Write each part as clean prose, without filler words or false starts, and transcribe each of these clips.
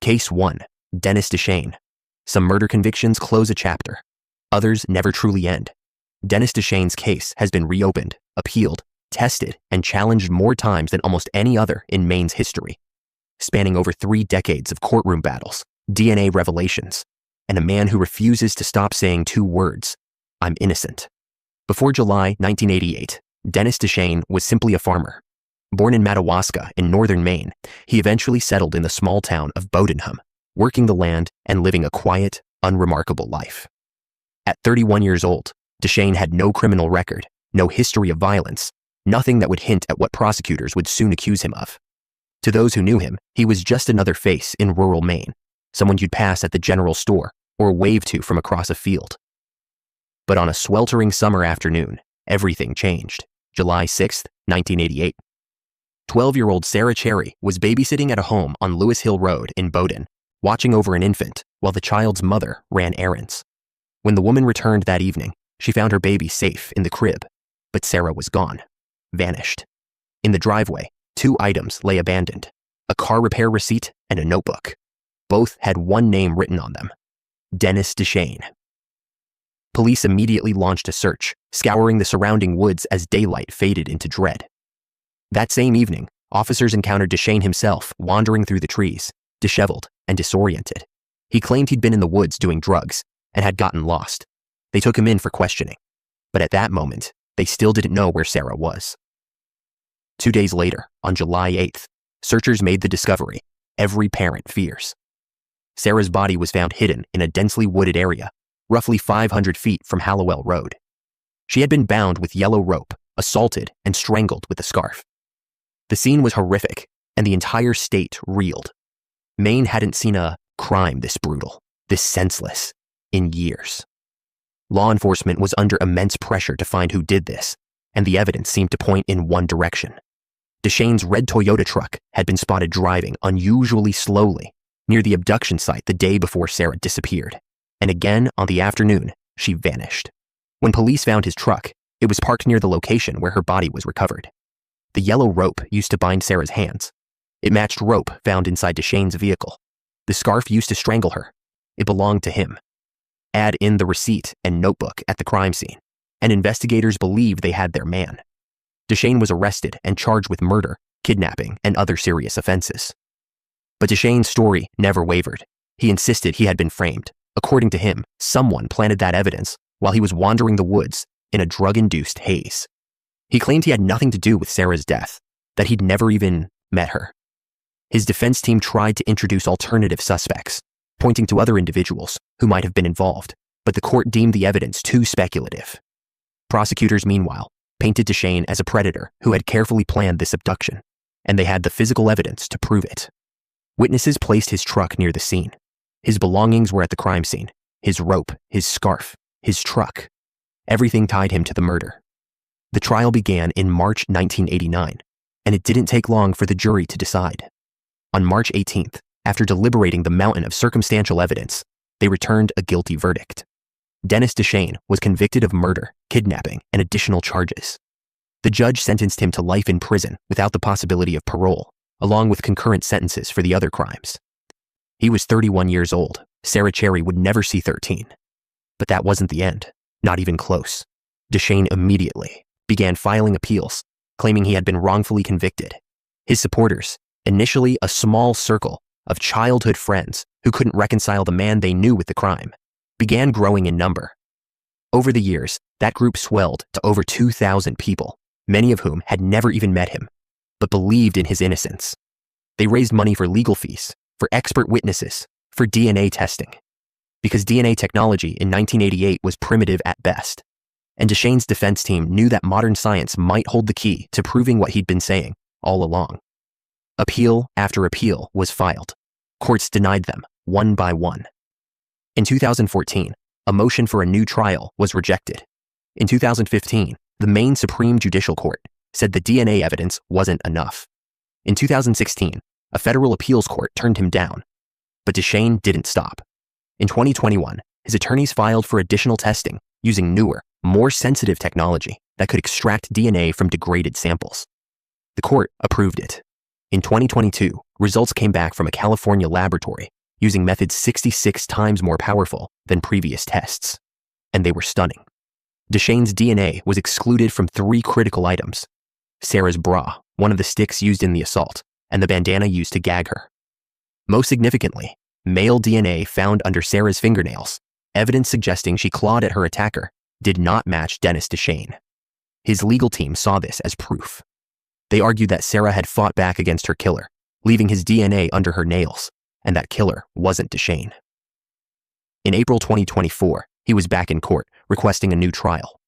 Case 1. Dennis Duchaine. Some murder convictions close a chapter. Others never truly end. Dennis Duchaine's case has been reopened, appealed, tested, and challenged more times than almost any other in Maine's history, spanning over 3 decades of courtroom battles, DNA revelations, and a man who refuses to stop saying 2 words, "I'm innocent." Before July 1988, Dennis Duchaine was simply a farmer. Born in Madawaska in northern Maine, he eventually settled in the small town of Bowdenham, working the land and living a quiet, unremarkable life. At 31 years old, Duchaine had no criminal record, no history of violence, nothing that would hint at what prosecutors would soon accuse him of. To those who knew him, he was just another face in rural Maine, someone you'd pass at the general store or wave to from across a field. But on a sweltering summer afternoon, everything changed. July 6, 1988. 12-year-old Sarah Cherry was babysitting at a home on Lewis Hill Road in Bowden, watching over an infant while the child's mother ran errands. When the woman returned that evening, she found her baby safe in the crib, but Sarah was gone, vanished. In the driveway, 2 items lay abandoned, a car repair receipt and a notebook. Both had one name written on them: Dennis Duchaine. Police immediately launched a search, scouring the surrounding woods as daylight faded into dread. That same evening, officers encountered Duchaine himself wandering through the trees, disheveled and disoriented. He claimed he'd been in the woods doing drugs and had gotten lost. They took him in for questioning, but at that moment, they still didn't know where Sarah was. 2 days later, on July 8th, searchers made the discovery every parent fears. Sarah's body was found hidden in a densely wooded area, roughly 500 feet from Hallowell Road. She had been bound with yellow rope, assaulted, and strangled with a scarf. The scene was horrific, and the entire state reeled. Maine hadn't seen a crime this brutal, this senseless, in years. Law enforcement was under immense pressure to find who did this, and the evidence seemed to point in one direction. Duchaine's red Toyota truck had been spotted driving unusually slowly near the abduction site the day before Sarah disappeared, and again on the afternoon, she vanished. When police found his truck, it was parked near the location where her body was recovered. The yellow rope used to bind Sarah's hands. It matched rope found inside Duchaine's vehicle. The scarf used to strangle her. It belonged to him. Add in the receipt and notebook at the crime scene, and investigators believed they had their man. Duchaine was arrested and charged with murder, kidnapping, and other serious offenses. But Duchaine's story never wavered. He insisted he had been framed. According to him, someone planted that evidence while he was wandering the woods in a drug-induced haze. He claimed he had nothing to do with Sarah's death, that he'd never even met her. His defense team tried to introduce alternative suspects, pointing to other individuals who might have been involved, but the court deemed the evidence too speculative. Prosecutors, meanwhile, painted Duchaine as a predator who had carefully planned this abduction, and they had the physical evidence to prove it. Witnesses placed his truck near the scene. His belongings were at the crime scene: his rope, his scarf, his truck. Everything tied him to the murder. The trial began in March 1989, and it didn't take long for the jury to decide. On March 18th, after deliberating the mountain of circumstantial evidence, they returned a guilty verdict. Dennis Duchaine was convicted of murder, kidnapping, and additional charges. The judge sentenced him to life in prison without the possibility of parole, along with concurrent sentences for the other crimes. He was 31 years old. Sarah Cherry would never see 13. But that wasn't the end, not even close. Duchaine immediately began filing appeals, claiming he had been wrongfully convicted. His supporters, initially a small circle of childhood friends who couldn't reconcile the man they knew with the crime, began growing in number. Over the years, that group swelled to over 2,000 people, many of whom had never even met him, but believed in his innocence. They raised money for legal fees, for expert witnesses, for DNA testing, because DNA technology in 1988 was primitive at best, and Duchaine's defense team knew that modern science might hold the key to proving what he'd been saying all along. Appeal after appeal was filed. Courts denied them, one by one. In 2014, a motion for a new trial was rejected. In 2015, the Maine Supreme Judicial Court said the DNA evidence wasn't enough. In 2016, a federal appeals court turned him down. But Duchaine didn't stop. In 2021, his attorneys filed for additional testing using newer, more sensitive technology that could extract DNA from degraded samples. The court approved it. In 2022, results came back from a California laboratory using methods 66 times more powerful than previous tests. And they were stunning. Duchaine's DNA was excluded from 3 critical items: Sarah's bra, one of the sticks used in the assault, and the bandana used to gag her. Most significantly, male DNA found under Sarah's fingernails, evidence suggesting she clawed at her attacker, did not match Dennis Duchaine. His legal team saw this as proof. They argued that Sarah had fought back against her killer, leaving his DNA under her nails, and that killer wasn't Duchaine. In April 2024, he was back in court requesting a new trial.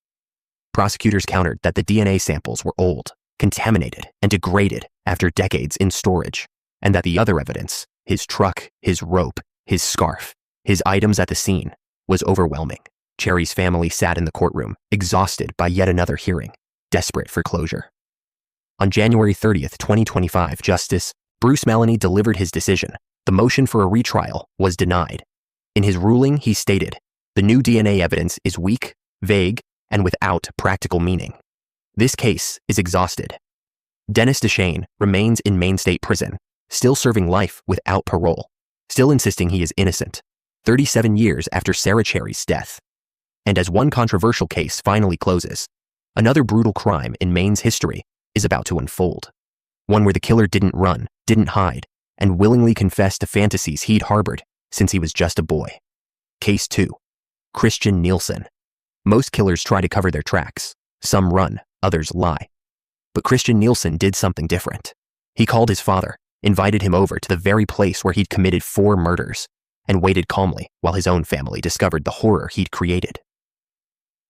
Prosecutors countered that the DNA samples were old, contaminated, and degraded after decades in storage, and that the other evidence, his truck, his rope, his scarf, his items at the scene, was overwhelming. Cherry's family sat in the courtroom, exhausted by yet another hearing, desperate for closure. On January 30th, 2025, Justice Bruce Maloney delivered his decision. The motion for a retrial was denied. In his ruling, he stated, "The new DNA evidence is weak, vague, and without practical meaning. This case is exhausted." Dennis Duchaine remains in Maine State Prison, still serving life without parole, still insisting he is innocent, 37 years after Sarah Cherry's death. And as one controversial case finally closes, another brutal crime in Maine's history is about to unfold. One where the killer didn't run, didn't hide, and willingly confessed to fantasies he'd harbored since he was just a boy. Case 2. Christian Nielsen. Most killers try to cover their tracks. Some run, others lie. But Christian Nielsen did something different. He called his father, invited him over to the very place where he'd committed 4 murders, and waited calmly while his own family discovered the horror he'd created.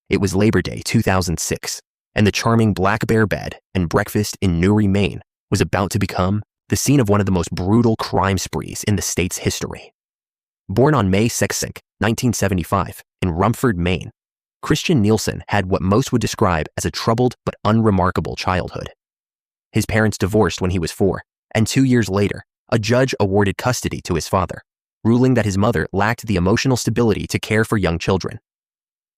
It was Labor Day 2006, and the charming Black Bear Bed and Breakfast in Newry, Maine, was about to become the scene of one of the most brutal crime sprees in the state's history. Born on May 6, 1975, in Rumford, Maine, Christian Nielsen had what most would describe as a troubled but unremarkable childhood. His parents divorced when he was 4, and 2 years later, a judge awarded custody to his father, ruling that his mother lacked the emotional stability to care for young children.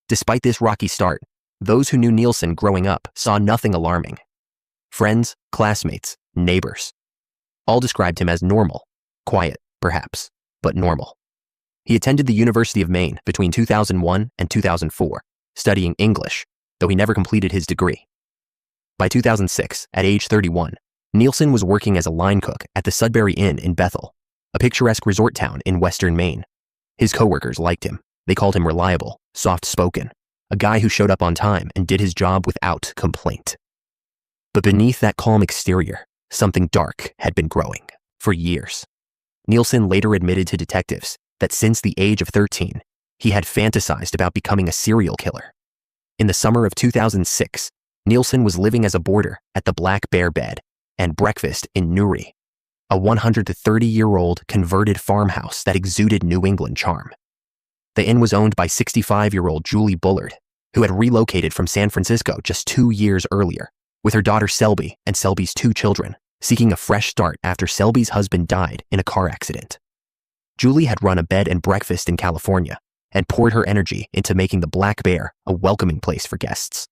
Despite this rocky start, those who knew Nielsen growing up saw nothing alarming. Friends, classmates, neighbors, all described him as normal, quiet, perhaps, but normal. He attended the University of Maine between 2001 and 2004, studying English, though he never completed his degree. By 2006, at age 31, Nielsen was working as a line cook at the Sudbury Inn in Bethel, a picturesque resort town in western Maine. His coworkers liked him. They called him reliable, soft-spoken, a guy who showed up on time and did his job without complaint. But beneath that calm exterior, something dark had been growing for years. Nielsen later admitted to detectives that since the age of 13, he had fantasized about becoming a serial killer. In the summer of 2006, Nielsen was living as a boarder at the Black Bear Bed and Breakfast in Newry, a 130-year-old converted farmhouse that exuded New England charm. The inn was owned by 65-year-old Julie Bullard, who had relocated from San Francisco just 2 years earlier, with her daughter Selby and Selby's 2 children, seeking a fresh start after Selby's husband died in a car accident. Julie had run a bed and breakfast in California and poured her energy into making the Black Bear a welcoming place for guests.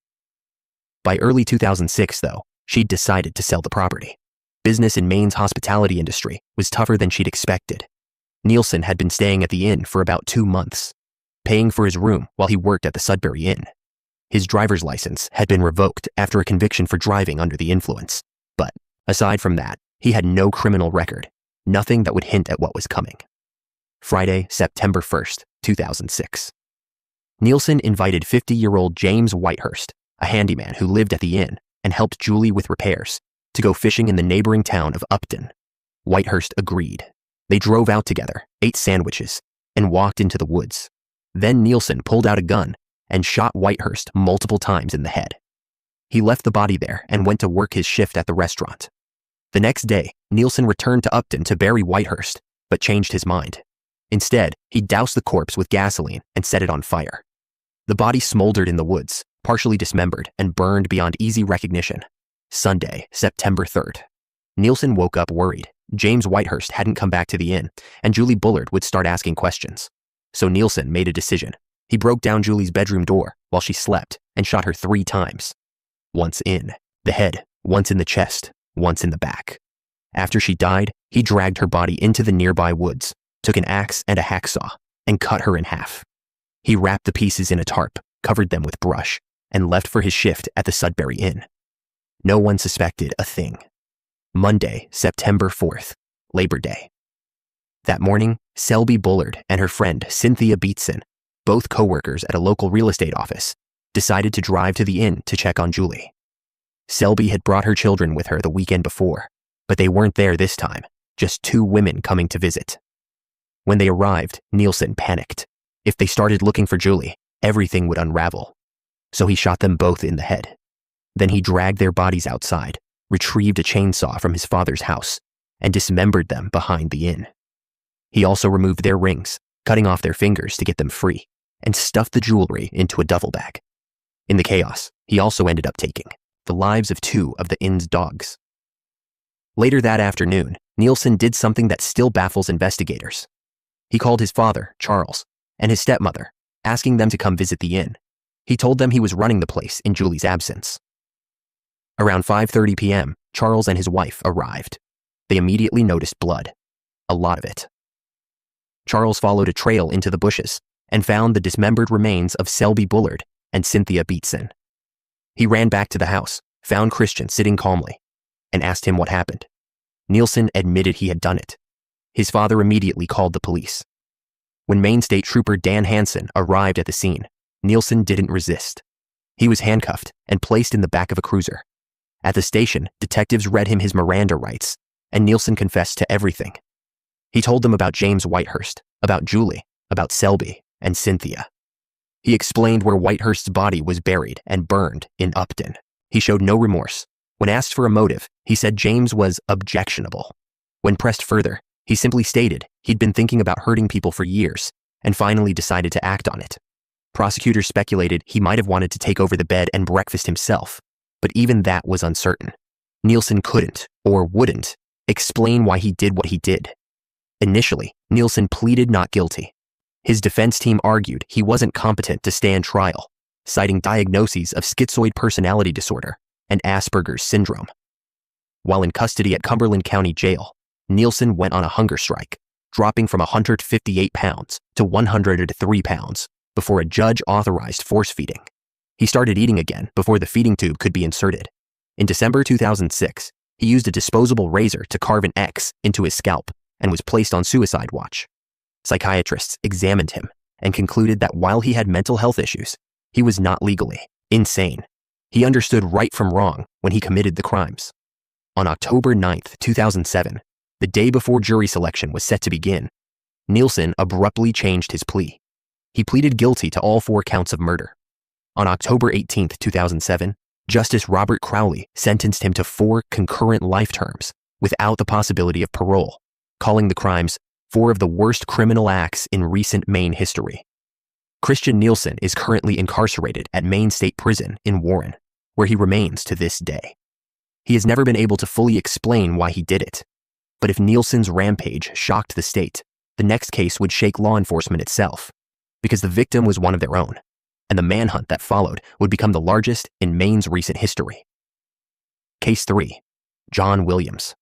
By early 2006, though, she'd decided to sell the property. Business in Maine's hospitality industry was tougher than she'd expected. Nielsen had been staying at the inn for about 2 months, paying for his room while he worked at the Sudbury Inn. His driver's license had been revoked after a conviction for driving under the influence, but aside from that, he had no criminal record, nothing that would hint at what was coming. Friday, September 1st, 2006. Nielsen invited 50-year-old James Whitehurst, a handyman who lived at the inn and helped Julie with repairs, to go fishing in the neighboring town of Upton. Whitehurst agreed. They drove out together, ate sandwiches, and walked into the woods. Then Nielsen pulled out a gun and shot Whitehurst multiple times in the head. He left the body there and went to work his shift at the restaurant. The next day, Nielsen returned to Upton to bury Whitehurst, but changed his mind. Instead, he doused the corpse with gasoline and set it on fire. The body smoldered in the woods, partially dismembered and burned beyond easy recognition. Sunday, September 3rd. Nielsen woke up worried. James Whitehurst hadn't come back to the inn, and Julie Bullard would start asking questions. So Nielsen made a decision. He broke down Julie's bedroom door while she slept and shot her 3 times. Once in the head, once in the chest, once in the back. After she died, he dragged her body into the nearby woods, took an axe and a hacksaw, and cut her in half. He wrapped the pieces in a tarp, covered them with brush, and left for his shift at the Sudbury Inn. No one suspected a thing. Monday, September 4th, Labor Day. That morning, Selby Bullard and her friend Cynthia Beatson, both co-workers at a local real estate office, decided to drive to the inn to check on Julie. Selby had brought her children with her the weekend before, but they weren't there this time, just two women coming to visit. When they arrived, Nielsen panicked. If they started looking for Julie, everything would unravel. So he shot them both in the head. Then he dragged their bodies outside, retrieved a chainsaw from his father's house, and dismembered them behind the inn. He also removed their rings, cutting off their fingers to get them free, and stuffed the jewelry into a duffel bag. In the chaos, he also ended up taking the lives of two of the inn's dogs. Later that afternoon, Nielsen did something that still baffles investigators. He called his father, Charles, and his stepmother, asking them to come visit the inn. He told them he was running the place in Julie's absence. Around 5:30 p.m., Charles and his wife arrived. They immediately noticed blood, a lot of it. Charles followed a trail into the bushes and found the dismembered remains of Selby Bullard and Cynthia Beatson. He ran back to the house, found Christian sitting calmly, and asked him what happened. Nielsen admitted he had done it. His father immediately called the police. When Maine State Trooper Dan Hansen arrived at the scene, Nielsen didn't resist. He was handcuffed and placed in the back of a cruiser. At the station, detectives read him his Miranda rights, and Nielsen confessed to everything. He told them about James Whitehurst, about Julie, about Selby, and Cynthia. He explained where Whitehurst's body was buried and burned in Upton. He showed no remorse. When asked for a motive, he said James was objectionable. When pressed further, he simply stated he'd been thinking about hurting people for years and finally decided to act on it. Prosecutors speculated he might have wanted to take over the bed and breakfast himself, but even that was uncertain. Nielsen couldn't, or wouldn't, explain why he did what he did. Initially, Nielsen pleaded not guilty. His defense team argued he wasn't competent to stand trial, citing diagnoses of schizoid personality disorder and Asperger's syndrome. While in custody at Cumberland County Jail, Nielsen went on a hunger strike, dropping from 158 pounds to 103 pounds before a judge authorized force feeding. He started eating again before the feeding tube could be inserted. In December 2006, he used a disposable razor to carve an X into his scalp and was placed on suicide watch. Psychiatrists examined him and concluded that while he had mental health issues, he was not legally insane. He understood right from wrong when he committed the crimes. On October 9, 2007, the day before jury selection was set to begin, Nielsen abruptly changed his plea. He pleaded guilty to all 4 counts of murder. On October 18, 2007, Justice Robert Crowley sentenced him to 4 concurrent life terms without the possibility of parole, calling the crimes 4 of the worst criminal acts in recent Maine history. Christian Nielsen is currently incarcerated at Maine State Prison in Warren, where he remains to this day. He has never been able to fully explain why he did it. But if Nielsen's rampage shocked the state, the next case would shake law enforcement itself, because the victim was one of their own, and the manhunt that followed would become the largest in Maine's recent history. Case 3. John Williams.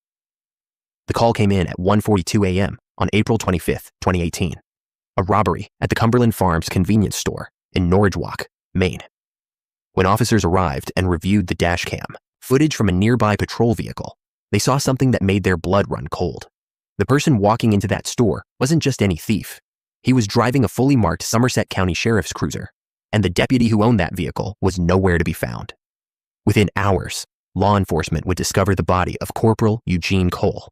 The call came in at 1:42 a.m. on April 25, 2018. A robbery at the Cumberland Farms convenience store in Norwich, Maine. When officers arrived and reviewed the dash cam footage from a nearby patrol vehicle, they saw something that made their blood run cold. The person walking into that store wasn't just any thief. He was driving a fully marked Somerset County Sheriff's cruiser, and the deputy who owned that vehicle was nowhere to be found. Within hours, law enforcement would discover the body of Corporal Eugene Cole,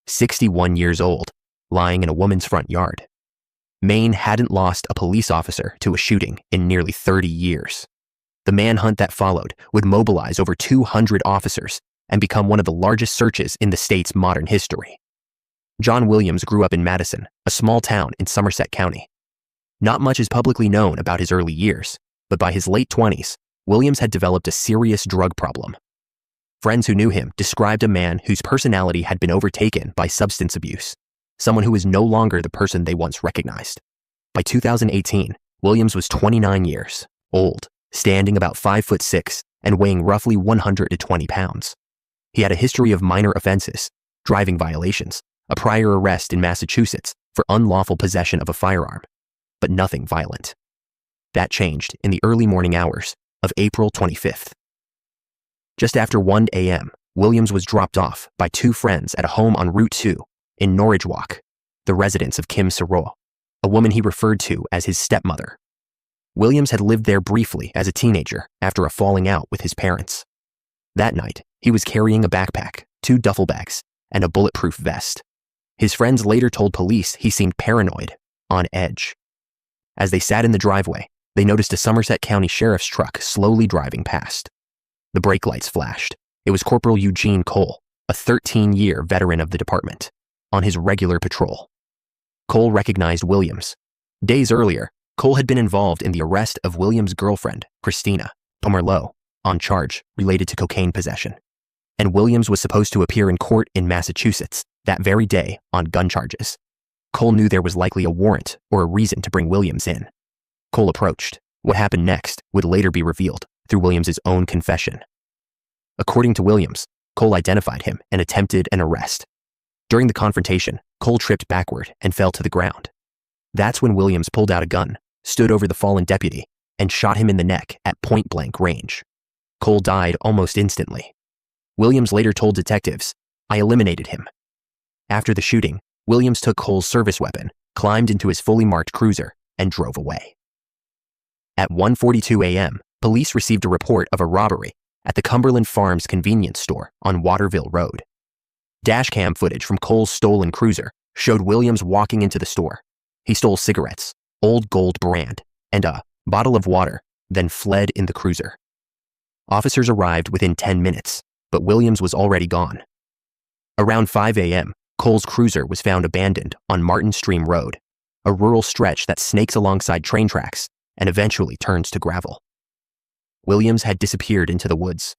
61 years old, lying in a woman's front yard. Maine hadn't lost a police officer to a shooting in nearly 30 years. The manhunt that followed would mobilize over 200 officers and become one of the largest searches in the state's modern history. John Williams grew up in Madison, a small town in Somerset County. Not much is publicly known about his early years, but by his late 20s, Williams had developed a serious drug problem. Friends who knew him described a man whose personality had been overtaken by substance abuse, someone who was no longer the person they once recognized. By 2018, Williams was 29 years old, standing about 5'6" and weighing roughly 120 pounds. He had a history of minor offenses, driving violations, a prior arrest in Massachusetts, for unlawful possession of a firearm, but nothing violent. That changed in the early morning hours of April 25th. Just after 1 a.m., Williams was dropped off by two friends at a home on Route 2 in Norwich, the residence of Kim Sorrell, a woman he referred to as his stepmother. Williams had lived there briefly as a teenager after a falling out with his parents. That night, he was carrying a backpack, 2 duffel bags, and a bulletproof vest. His friends later told police he seemed paranoid, on edge. As they sat in the driveway, they noticed a Somerset County Sheriff's truck slowly driving past. The brake lights flashed. It was Corporal Eugene Cole, a 13-year veteran of the department, on his regular patrol. Cole recognized Williams. Days earlier, Cole had been involved in the arrest of Williams' girlfriend, Christina Pomerleau, on charge related to cocaine possession. And Williams was supposed to appear in court in Massachusetts that very day on gun charges. Cole knew there was likely a warrant or a reason to bring Williams in. Cole approached. What happened next would later be revealed through Williams' own confession. According to Williams, Cole identified him and attempted an arrest. During the confrontation, Cole tripped backward and fell to the ground. That's when Williams pulled out a gun, stood over the fallen deputy, and shot him in the neck at point-blank range. Cole died almost instantly. Williams later told detectives, "I eliminated him." After the shooting, Williams took Cole's service weapon, climbed into his fully marked cruiser, and drove away. At 1:42 a.m., police received a report of a robbery at the Cumberland Farms convenience store on Waterville Road. Dashcam footage from Cole's stolen cruiser showed Williams walking into the store. He stole cigarettes, Old Gold brand, and a bottle of water, then fled in the cruiser. Officers arrived within 10 minutes, but Williams was already gone. Around 5 a.m., Cole's cruiser was found abandoned on Martin Stream Road, a rural stretch that snakes alongside train tracks and eventually turns to gravel. Williams had disappeared into the woods.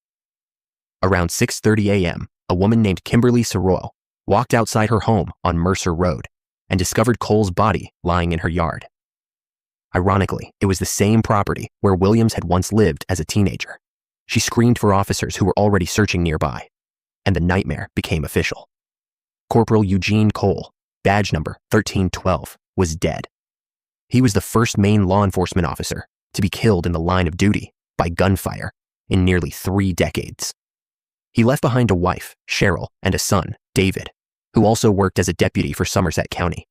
Around 6:30 a.m., a woman named Kimberly Sorrell walked outside her home on Mercer Road and discovered Cole's body lying in her yard. Ironically, it was the same property where Williams had once lived as a teenager. She screamed for officers who were already searching nearby, and the nightmare became official. Corporal Eugene Cole, badge number 1312, was dead. He was the first Maine law enforcement officer to be killed in the line of duty by gunfire in nearly 3 decades. He left behind a wife, Cheryl, and a son, David, who also worked as a deputy for Somerset County.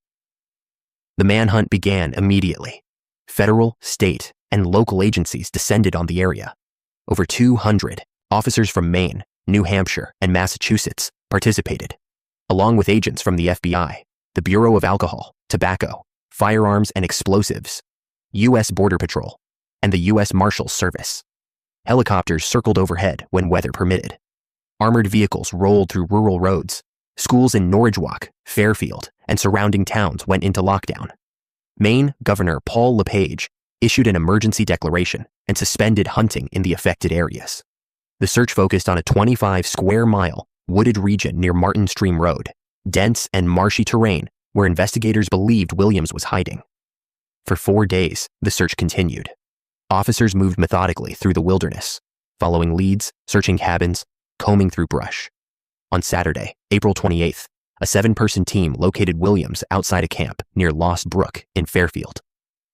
The manhunt began immediately. Federal, state, and local agencies descended on the area. Over 200 officers from Maine, New Hampshire, and Massachusetts participated, along with agents from the FBI, the Bureau of Alcohol, Tobacco, Firearms and Explosives, U.S. Border Patrol, and the U.S. Marshals Service. Helicopters circled overhead when weather permitted. Armored vehicles rolled through rural roads. Schools in Norwich, Fairfield, and surrounding towns went into lockdown. Maine Governor Paul LePage issued an emergency declaration and suspended hunting in the affected areas. The search focused on a 25-square-mile wooded region near Martin Stream Road, dense and marshy terrain where investigators believed Williams was hiding. For 4 days, the search continued. Officers moved methodically through the wilderness, following leads, searching cabins, combing through brush. On Saturday, April 28th, a 7-person team located Williams outside a camp near Lost Brook in Fairfield,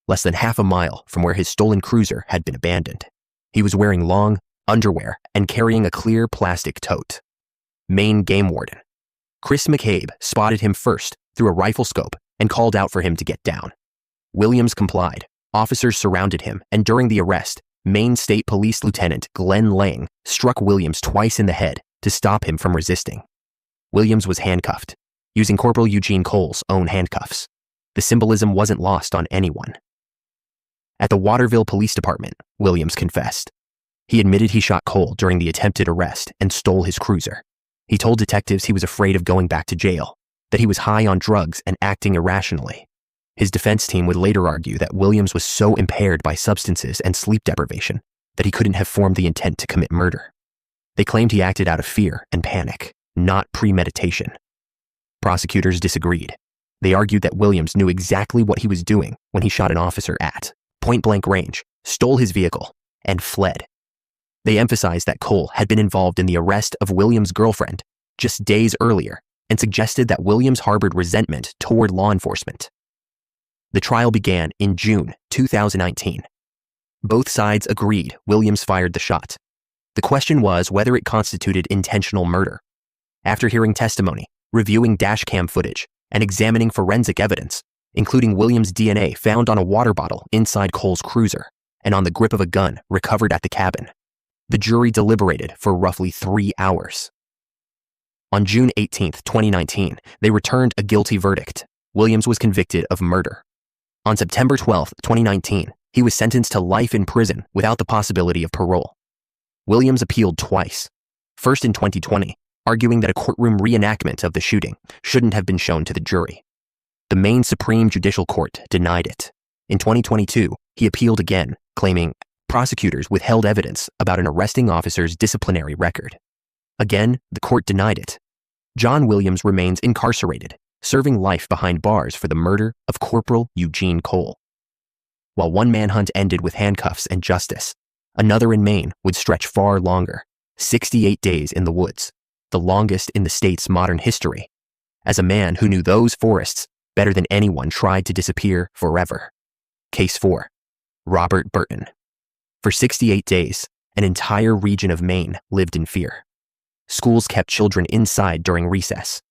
less than half a mile from where his stolen cruiser had been abandoned. He was wearing long underwear and carrying a clear plastic tote. Maine game warden Chris McCabe spotted him first through a rifle scope and called out for him to get down. Williams complied. Officers surrounded him, and during the arrest, Maine State Police Lieutenant Glenn Lang struck Williams twice in the head to stop him from resisting. Williams was handcuffed, using Corporal Eugene Cole's own handcuffs. The symbolism wasn't lost on anyone. At the Waterville Police Department, Williams confessed. He admitted he shot Cole during the attempted arrest and stole his cruiser. He told detectives he was afraid of going back to jail, that he was high on drugs and acting irrationally. His defense team would later argue that Williams was so impaired by substances and sleep deprivation that he couldn't have formed the intent to commit murder. They claimed he acted out of fear and panic, not premeditation. Prosecutors disagreed. They argued that Williams knew exactly what he was doing when he shot an officer at point-blank range, stole his vehicle, and fled. They emphasized that Cole had been involved in the arrest of Williams' girlfriend just days earlier and suggested that Williams harbored resentment toward law enforcement. The trial began in June 2019. Both sides agreed Williams fired the shot. The question was whether it constituted intentional murder. After hearing testimony, reviewing dashcam footage, and examining forensic evidence, including Williams' DNA found on a water bottle inside Cole's cruiser and on the grip of a gun recovered at the cabin, the jury deliberated for roughly 3 hours. On June 18, 2019, they returned a guilty verdict. Williams was convicted of murder. On September 12, 2019, he was sentenced to life in prison without the possibility of parole. Williams appealed twice. First in 2020, arguing that a courtroom reenactment of the shooting shouldn't have been shown to the jury. The Maine Supreme Judicial Court denied it. In 2022, he appealed again, claiming prosecutors withheld evidence about an arresting officer's disciplinary record. Again, the court denied it. John Williams remains incarcerated, serving life behind bars for the murder of Corporal Eugene Cole. While one manhunt ended with handcuffs and justice, another in Maine would stretch far longer, 68 days in the woods, the longest in the state's modern history, as a man who knew those forests better than anyone tried to disappear forever. Case 4. Robert Burton. For 68 days, an entire region of Maine lived in fear. Schools kept children inside during recess.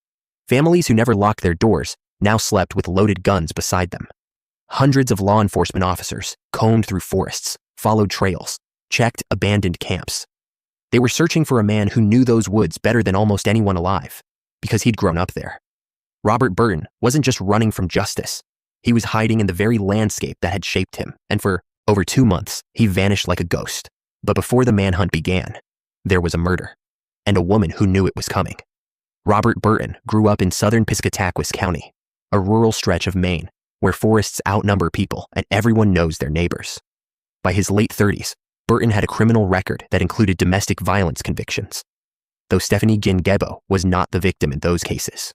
Families who never locked their doors now slept with loaded guns beside them. Hundreds of law enforcement officers combed through forests, followed trails, checked abandoned camps. They were searching for a man who knew those woods better than almost anyone alive, because he'd grown up there. Robert Burton wasn't just running from justice. He was hiding in the very landscape that had shaped him, and for over 2 months, he vanished like a ghost. But before the manhunt began, there was a murder, and a woman who knew it was coming. Robert Burton grew up in southern Piscataquis County, a rural stretch of Maine where forests outnumber people and everyone knows their neighbors. By his late 30s, Burton had a criminal record that included domestic violence convictions, though Stephanie Gingebo was not the victim in those cases.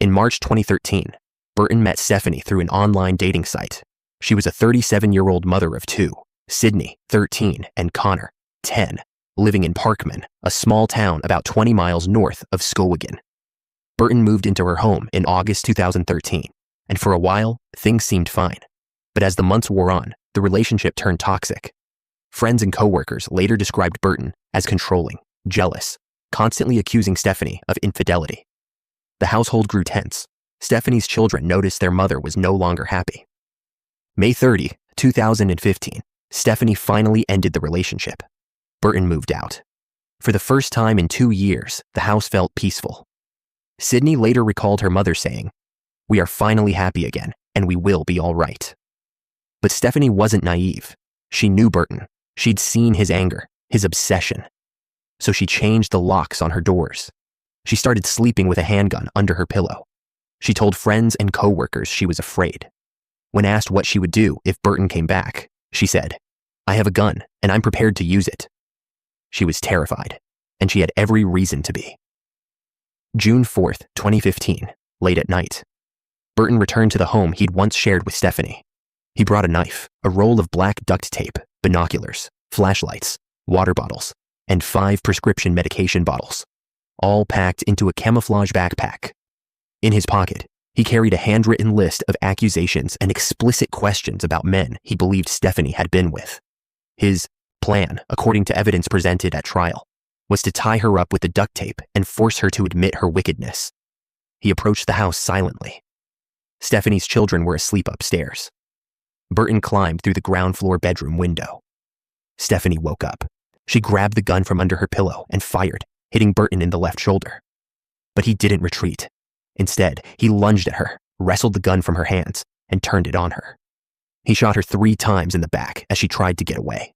In March 2013, Burton met Stephanie through an online dating site. She was a 37-year-old mother of 2, Sydney, 13, and Connor, 10, living in Parkman, a small town about 20 miles north of Skowhegan. Burton moved into her home in August 2013, and for a while, things seemed fine. But as the months wore on, the relationship turned toxic. Friends and coworkers later described Burton as controlling, jealous, constantly accusing Stephanie of infidelity. The household grew tense. Stephanie's children noticed their mother was no longer happy. May 30, 2015, Stephanie finally ended the relationship. Burton moved out. For the first time in 2 years, the house felt peaceful. Sydney later recalled her mother saying, "We are finally happy again, and we will be all right." But Stephanie wasn't naive. She knew Burton. She'd seen his anger, his obsession. So she changed the locks on her doors. She started sleeping with a handgun under her pillow. She told friends and coworkers she was afraid. When asked what she would do if Burton came back, she said, "I have a gun, and I'm prepared to use it." She was terrified, and she had every reason to be. June 4th, 2015, late at night. Burton returned to the home he'd once shared with Stephanie. He brought a knife, a roll of black duct tape, binoculars, flashlights, water bottles, and 5 prescription medication bottles, all packed into a camouflage backpack. In his pocket, he carried a handwritten list of accusations and explicit questions about men he believed Stephanie had been with. His plan, according to evidence presented at trial, was to tie her up with the duct tape and force her to admit her wickedness. He approached the house silently. Stephanie's children were asleep upstairs. Burton climbed through the ground floor bedroom window. Stephanie woke up. She grabbed the gun from under her pillow and fired, hitting Burton in the left shoulder. But he didn't retreat. Instead, he lunged at her, wrestled the gun from her hands, and turned it on her. He shot her 3 times in the back as she tried to get away.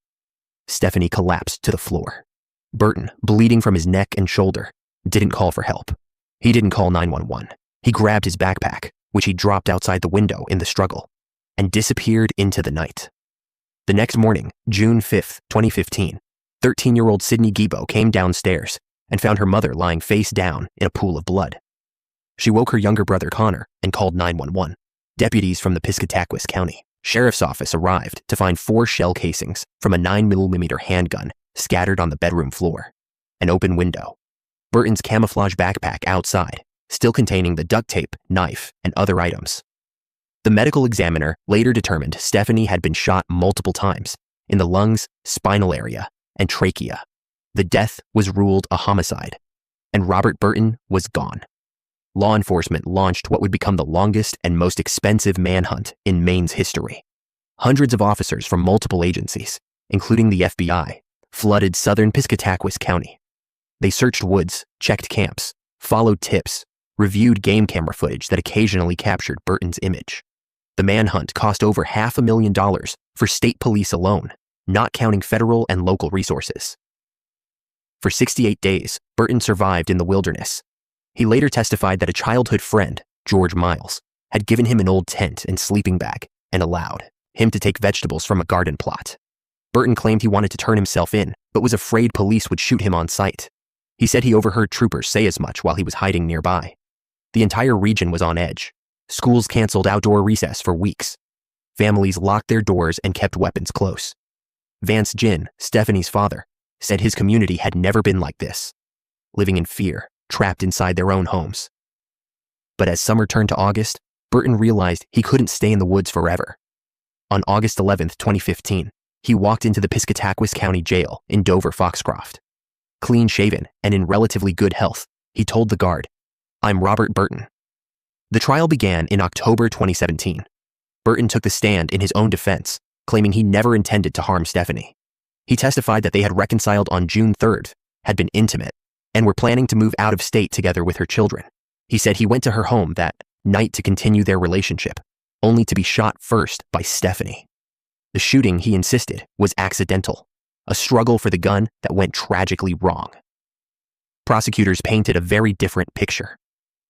Stephanie collapsed to the floor. Burton, bleeding from his neck and shoulder, didn't call for help. He didn't call 911. He grabbed his backpack, which he dropped outside the window in the struggle, and disappeared into the night. The next morning, June 5th, 2015, 13-year-old Sydney Gingebo came downstairs and found her mother lying face down in a pool of blood. She woke her younger brother Connor and called 911. Deputies from the Piscataquis County Sheriff's Office arrived to find 4 shell casings from a 9mm handgun scattered on the bedroom floor, an open window, Burton's camouflage backpack outside, still containing the duct tape, knife, and other items. The medical examiner later determined Stephanie had been shot multiple times in the lungs, spinal area, and trachea. The death was ruled a homicide, and Robert Burton was gone. Law enforcement launched what would become the longest and most expensive manhunt in Maine's history. Hundreds of officers from multiple agencies, including the FBI, flooded southern Piscataquis County. They searched woods, checked camps, followed tips, reviewed game camera footage that occasionally captured Burton's image. The manhunt cost over $500,000 for state police alone, not counting federal and local resources. For 68 days, Burton survived in the wilderness. He later testified that a childhood friend, George Miles, had given him an old tent and sleeping bag and allowed him to take vegetables from a garden plot. Burton claimed he wanted to turn himself in, but was afraid police would shoot him on sight. He said he overheard troopers say as much while he was hiding nearby. The entire region was on edge. Schools canceled outdoor recess for weeks. Families locked their doors and kept weapons close. Vance Ginn, Stephanie's father, said his community had never been like this, living in fear, trapped inside their own homes. But as summer turned to August, Burton realized he couldn't stay in the woods forever. On August 11, 2015, he walked into the Piscataquis County Jail in Dover, Foxcroft. Clean-shaven and in relatively good health, he told the guard, "I'm Robert Burton." The trial began in October 2017. Burton took the stand in his own defense, claiming he never intended to harm Stephanie. He testified that they had reconciled on June 3rd, had been intimate, and were planning to move out of state together with her children. He said he went to her home that night to continue their relationship, only to be shot first by Stephanie. The shooting, he insisted, was accidental, a struggle for the gun that went tragically wrong. Prosecutors painted a very different picture.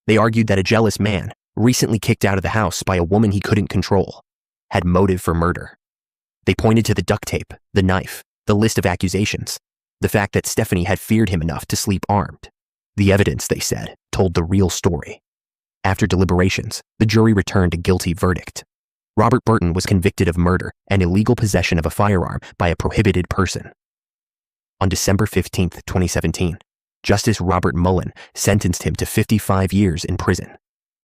They argued that a jealous man, recently kicked out of the house by a woman he couldn't control, had motive for murder. They pointed to the duct tape, the knife, the list of accusations, the fact that Stephanie had feared him enough to sleep armed. The evidence, they said, told the real story. After deliberations, the jury returned a guilty verdict. Robert Burton was convicted of murder and illegal possession of a firearm by a prohibited person. On December 15, 2017, Justice Robert Mullen sentenced him to 55 years in prison.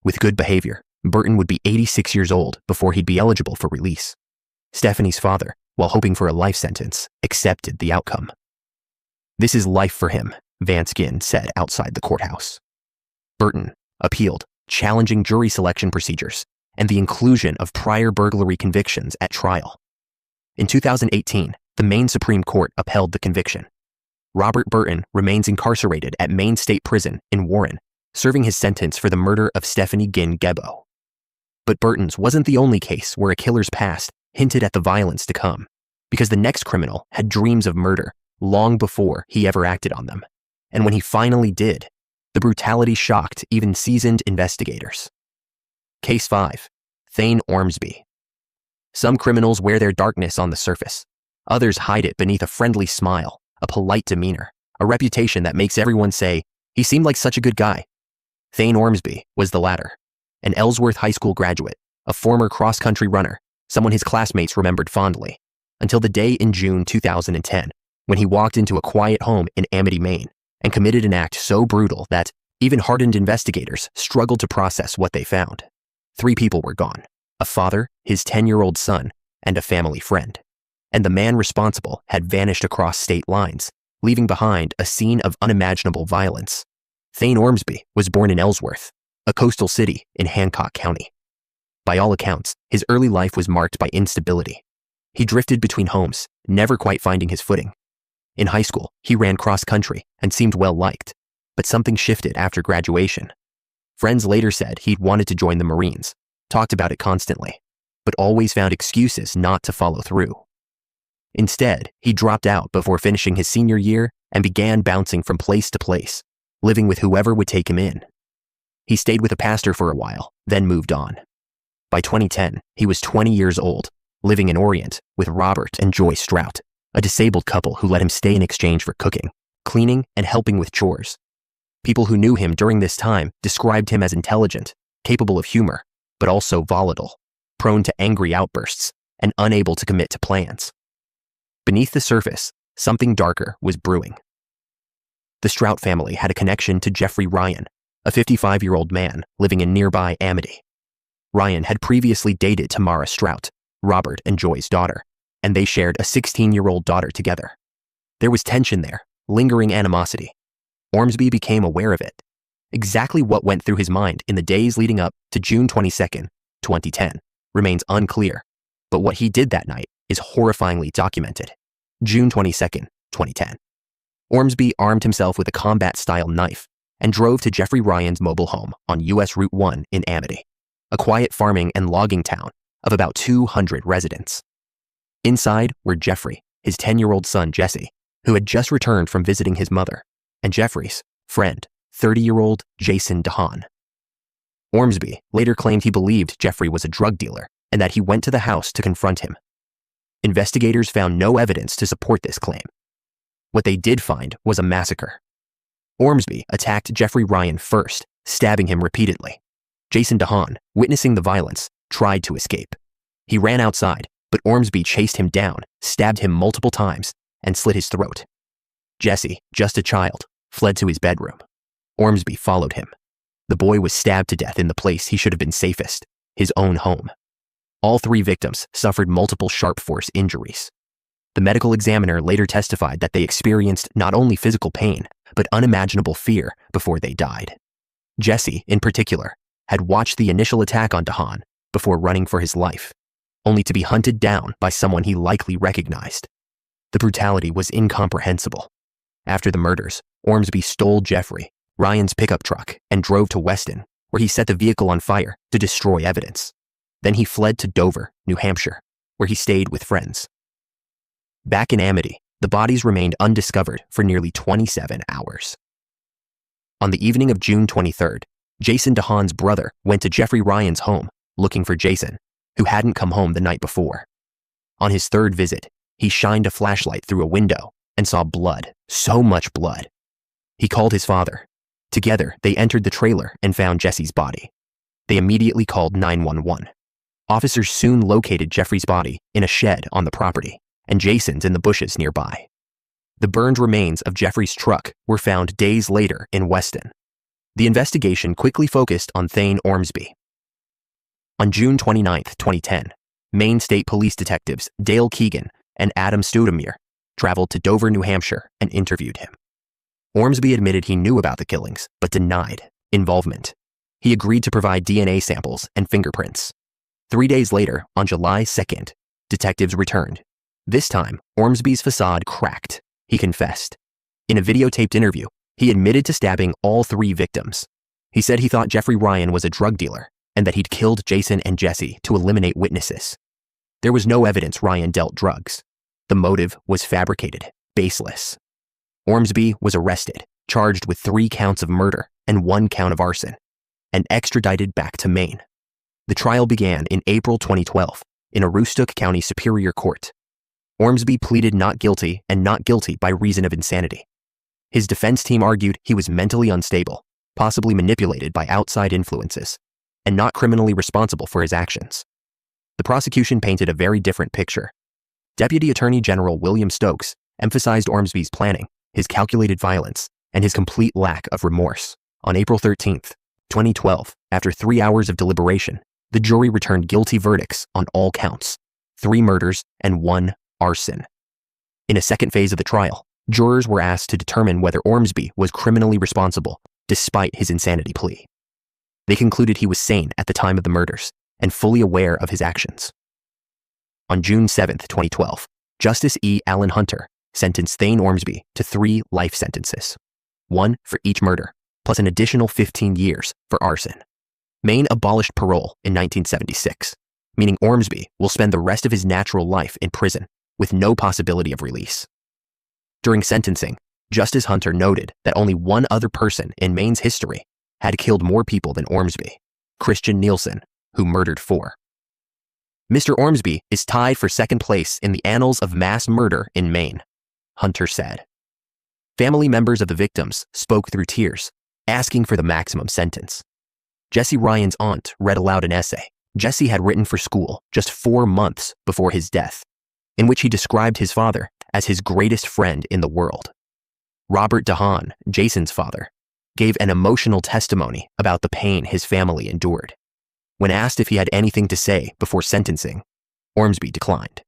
With good behavior, Burton would be 86 years old before he'd be eligible for release. Stephanie's father, while hoping for a life sentence, accepted the outcome. "This is life for him," Vance Ginn said outside the courthouse. Burton appealed, challenging jury selection procedures and the inclusion of prior burglary convictions at trial. In 2018, the Maine Supreme Court upheld the conviction. Robert Burton remains incarcerated at Maine State Prison in Warren, serving his sentence for the murder of Stephanie Ginn Gebo. But Burton's wasn't the only case where a killer's past hinted at the violence to come, because the next criminal had dreams of murder long before he ever acted on them. And when he finally did, the brutality shocked even seasoned investigators. Case 5. Thane Ormsby. Some criminals wear their darkness on the surface. Others hide it beneath a friendly smile, a polite demeanor, a reputation that makes everyone say, "He seemed like such a good guy." Thane Ormsby was the latter. An Ellsworth High School graduate, a former cross-country runner, someone his classmates remembered fondly, until the day in June 2010, when he walked into a quiet home in Amity, Maine, and committed an act so brutal that even hardened investigators struggled to process what they found. 3 people were gone: a father, his 10-year-old son, and a family friend. And the man responsible had vanished across state lines, leaving behind a scene of unimaginable violence. Thane Ormsby was born in Ellsworth, a coastal city in Hancock County. By all accounts, his early life was marked by instability. He drifted between homes, never quite finding his footing. In high school, he ran cross-country and seemed well-liked, but something shifted after graduation. Friends later said he'd wanted to join the Marines, talked about it constantly, but always found excuses not to follow through. Instead, he dropped out before finishing his senior year and began bouncing from place to place, living with whoever would take him in. He stayed with a pastor for a while, then moved on. By 2010, he was 20 years old, living in Orient with Robert and Joy Strout, a disabled couple who let him stay in exchange for cooking, cleaning, and helping with chores. People who knew him during this time described him as intelligent, capable of humor, but also volatile, prone to angry outbursts, and unable to commit to plans. Beneath the surface, something darker was brewing. The Strout family had a connection to Jeffrey Ryan, a 55-year-old man living in nearby Amity. Ryan had previously dated Tamara Strout, Robert and Joy's daughter, and they shared a 16-year-old daughter together. There was tension there, lingering animosity. Ormsby became aware of it. Exactly what went through his mind in the days leading up to June 22, 2010, remains unclear, but what he did that night is horrifyingly documented. June 22, 2010. Ormsby armed himself with a combat-style knife and drove to Jeffrey Ryan's mobile home on US Route 1 in Amity, a quiet farming and logging town of about 200 residents. Inside were Jeffrey, his 10-year-old son Jesse, who had just returned from visiting his mother, and Jeffrey's friend, 30-year-old Jason Duchaine. Ormsby later claimed he believed Jeffrey was a drug dealer and that he went to the house to confront him. Investigators found no evidence to support this claim. What they did find was a massacre. Ormsby attacked Jeffrey Ryan first, stabbing him repeatedly. Jason Duchaine, witnessing the violence, tried to escape. He ran outside, but Ormsby chased him down, stabbed him multiple times, and slit his throat. Jesse, just a child, fled to his bedroom. Ormsby followed him. The boy was stabbed to death in the place he should have been safest, his own home. All three victims suffered multiple sharp force injuries. The medical examiner later testified that they experienced not only physical pain, but unimaginable fear before they died. Jesse, in particular, had watched the initial attack on Duchaine before running for his life, only to be hunted down by someone he likely recognized. The brutality was incomprehensible. After the murders, Ormsby stole Jeffrey, Ryan's pickup truck, and drove to Weston, where he set the vehicle on fire to destroy evidence. Then he fled to Dover, New Hampshire, where he stayed with friends. Back in Amity, the bodies remained undiscovered for nearly 27 hours. On the evening of June 23rd, Jason Duchaine's brother went to Jeffrey Ryan's home looking for Jason, who hadn't come home the night before. On his third visit, he shined a flashlight through a window and saw blood, so much blood. He called his father. Together, they entered the trailer and found Jesse's body. They immediately called 911. Officers soon located Jeffrey's body in a shed on the property, and Jason's in the bushes nearby. The burned remains of Jeffrey's truck were found days later in Weston. The investigation quickly focused on Thane Ormsby. On June 29, 2010, Maine State Police detectives Dale Keegan and Adam Stoudemire traveled to Dover, New Hampshire, and interviewed him. Ormsby admitted he knew about the killings, but denied involvement. He agreed to provide DNA samples and fingerprints. 3 days later, on July 2nd, detectives returned. This time, Ormsby's facade cracked. He confessed. In a videotaped interview, he admitted to stabbing all three victims. He said he thought Jeffrey Ryan was a drug dealer and that he'd killed Jason and Jesse to eliminate witnesses. There was no evidence Ryan dealt drugs. The motive was fabricated, baseless. Ormsby was arrested, charged with 3 counts of murder and 1 count of arson, and extradited back to Maine. The trial began in April 2012 in Aroostook County Superior Court. Ormsby pleaded not guilty and not guilty by reason of insanity. His defense team argued he was mentally unstable, possibly manipulated by outside influences, and not criminally responsible for his actions. The prosecution painted a very different picture. Deputy Attorney General William Stokes emphasized Ormsby's planning, his calculated violence, and his complete lack of remorse. On April 13, 2012, after 3 hours of deliberation, the jury returned guilty verdicts on all counts, 3 murders and 1 arson. In a second phase of the trial, jurors were asked to determine whether Ormsby was criminally responsible despite his insanity plea. They concluded he was sane at the time of the murders and fully aware of his actions. On June 7, 2012, Justice E. Allen Hunter sentenced Thane Ormsby to 3 life sentences, 1 for each murder, plus an additional 15 years for arson. Maine abolished parole in 1976, meaning Ormsby will spend the rest of his natural life in prison with no possibility of release. During sentencing, Justice Hunter noted that only one other person in Maine's history had killed more people than Ormsby, Christian Nielsen, who murdered 4. Mr. Ormsby is tied for second place in the annals of mass murder in Maine, Hunter said. Family members of the victims spoke through tears, asking for the maximum sentence. Jesse Ryan's aunt read aloud an essay Jesse had written for school just 4 months before his death, in which he described his father as his greatest friend in the world. Robert Duchaine, Jason's father, gave an emotional testimony about the pain his family endured. When asked if he had anything to say before sentencing, Ormsby declined.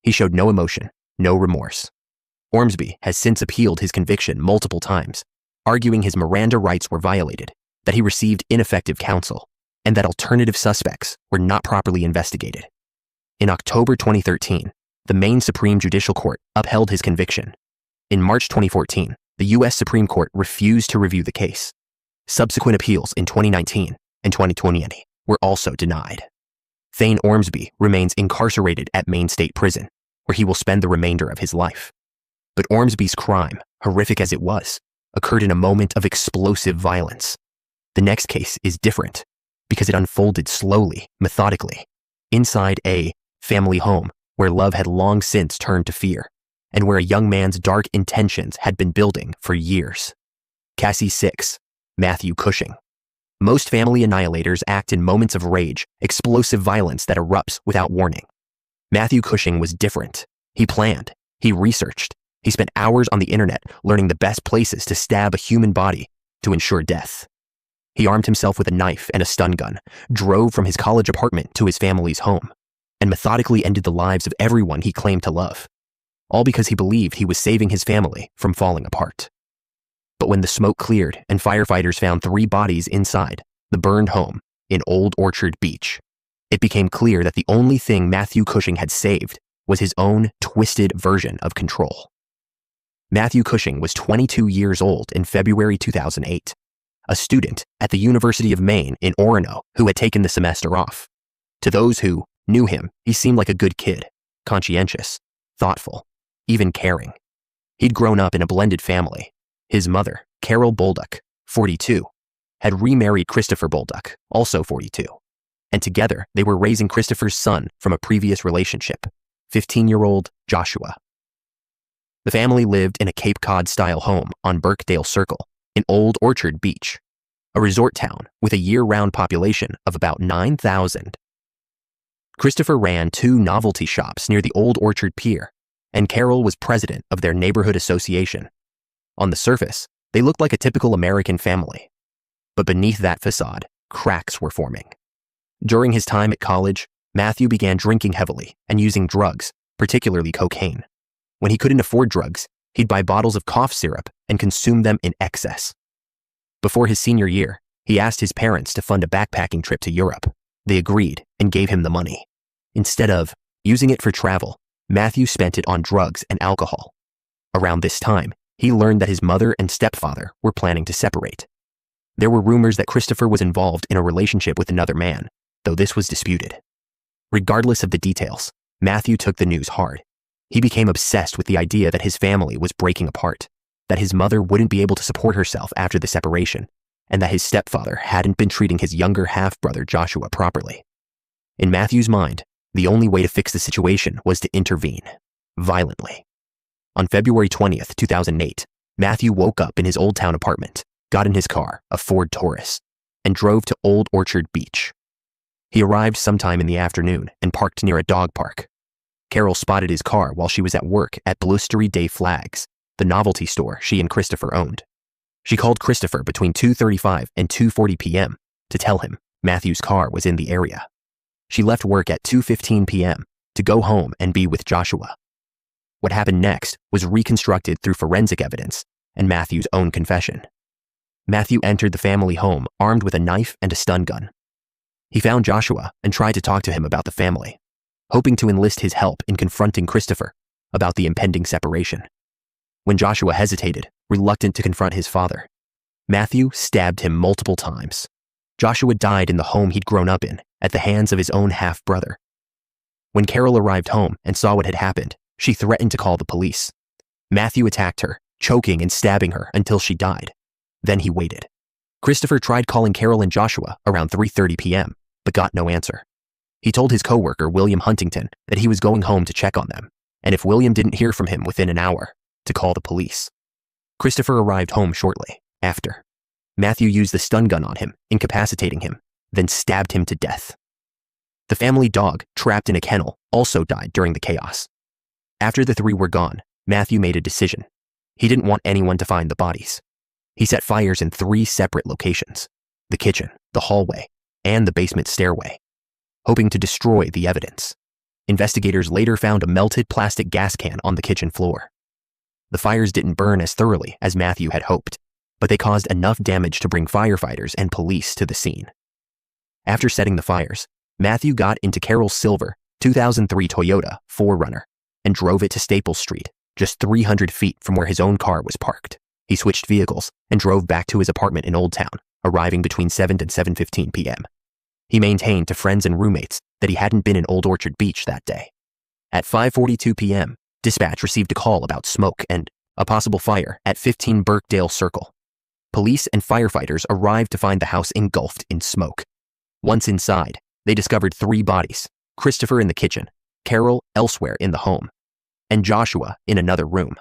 He showed no emotion, no remorse. Ormsby has since appealed his conviction multiple times, arguing his Miranda rights were violated, that he received ineffective counsel, and that alternative suspects were not properly investigated. In October 2013, the Maine Supreme Judicial Court upheld his conviction. In March 2014, the U.S. Supreme Court refused to review the case. Subsequent appeals in 2019 and 2020 were also denied. Thane Ormsby remains incarcerated at Maine State Prison, where he will spend the remainder of his life. But Ormsby's crime, horrific as it was, occurred in a moment of explosive violence. The next case is different because it unfolded slowly, methodically, inside a family home where love had long since turned to fear, and where a young man's dark intentions had been building for years. Cassie 6, Matthew Cushing. Most family annihilators act in moments of rage, explosive violence that erupts without warning. Matthew Cushing was different. He planned, he researched, he spent hours on the internet learning the best places to stab a human body to ensure death. He armed himself with a knife and a stun gun, drove from his college apartment to his family's home, and methodically ended the lives of everyone he claimed to love, all because he believed he was saving his family from falling apart. But when the smoke cleared and firefighters found 3 bodies inside the burned home in Old Orchard Beach, it became clear that the only thing Matthew Cushing had saved was his own twisted version of control. Matthew Cushing was 22 years old in February 2008, a student at the University of Maine in Orono who had taken the semester off. To those who knew him, he seemed like a good kid, conscientious, thoughtful, even caring. He'd grown up in a blended family. His mother, Carol Bolduc, 42, had remarried Christopher Bolduc, also 42, and together they were raising Christopher's son from a previous relationship, 15-year-old Joshua. The family lived in a Cape Cod-style home on Birkdale Circle in Old Orchard Beach, a resort town with a year-round population of about 9,000. Christopher ran 2 novelty shops near the Old Orchard Pier, and Carol was president of their neighborhood association. On the surface, they looked like a typical American family. But beneath that facade, cracks were forming. During his time at college, Matthew began drinking heavily and using drugs, particularly cocaine. When he couldn't afford drugs, he'd buy bottles of cough syrup and consume them in excess. Before his senior year, he asked his parents to fund a backpacking trip to Europe. They agreed and gave him the money. Instead of using it for travel, Matthew spent it on drugs and alcohol. Around this time, he learned that his mother and stepfather were planning to separate. There were rumors that Christopher was involved in a relationship with another man, though this was disputed. Regardless of the details, Matthew took the news hard. He became obsessed with the idea that his family was breaking apart, that his mother wouldn't be able to support herself after the separation, and that his stepfather hadn't been treating his younger half-brother Joshua properly. In Matthew's mind, the only way to fix the situation was to intervene, violently. On February 20th, 2008, Matthew woke up in his Old Town apartment, got in his car, a Ford Taurus, and drove to Old Orchard Beach. He arrived sometime in the afternoon and parked near a dog park. Carol spotted his car while she was at work at Blustery Day Flags, the novelty store she and Christopher owned. She called Christopher between 2:35 and 2:40 p.m. to tell him Matthew's car was in the area. She left work at 2:15 p.m. to go home and be with Joshua. What happened next was reconstructed through forensic evidence and Matthew's own confession. Matthew entered the family home armed with a knife and a stun gun. He found Joshua and tried to talk to him about the family, hoping to enlist his help in confronting Christopher about the impending separation. When Joshua hesitated, reluctant to confront his father, Matthew stabbed him multiple times. Joshua died in the home he'd grown up in at the hands of his own half-brother. When Carol arrived home and saw what had happened, she threatened to call the police. Matthew attacked her, choking and stabbing her until she died. Then he waited. Christopher tried calling Carol and Joshua around 3:30 p.m., but got no answer. He told his coworker, William Huntington, that he was going home to check on them, and if William didn't hear from him within an hour, to call the police. Christopher arrived home shortly after. Matthew used the stun gun on him, incapacitating him, then stabbed him to death. The family dog, trapped in a kennel, also died during the chaos. After the 3 were gone, Matthew made a decision. He didn't want anyone to find the bodies. He set fires in 3 separate locations: the kitchen, the hallway, and the basement stairway, hoping to destroy the evidence. Investigators later found a melted plastic gas can on the kitchen floor. The fires didn't burn as thoroughly as Matthew had hoped, but they caused enough damage to bring firefighters and police to the scene. After setting the fires, Matthew got into Carol's silver 2003 Toyota 4Runner and drove it to Staples Street, just 300 feet from where his own car was parked. He switched vehicles and drove back to his apartment in Old Town, arriving between 7 and 7:15 p.m. He maintained to friends and roommates that he hadn't been in Old Orchard Beach that day. At 5:42 p.m., dispatch received a call about smoke and a possible fire at 15 Birkdale Circle. Police and firefighters arrived to find the house engulfed in smoke. Once inside, they discovered 3 bodies: Christopher in the kitchen, Carol elsewhere in the home, and Joshua in another room.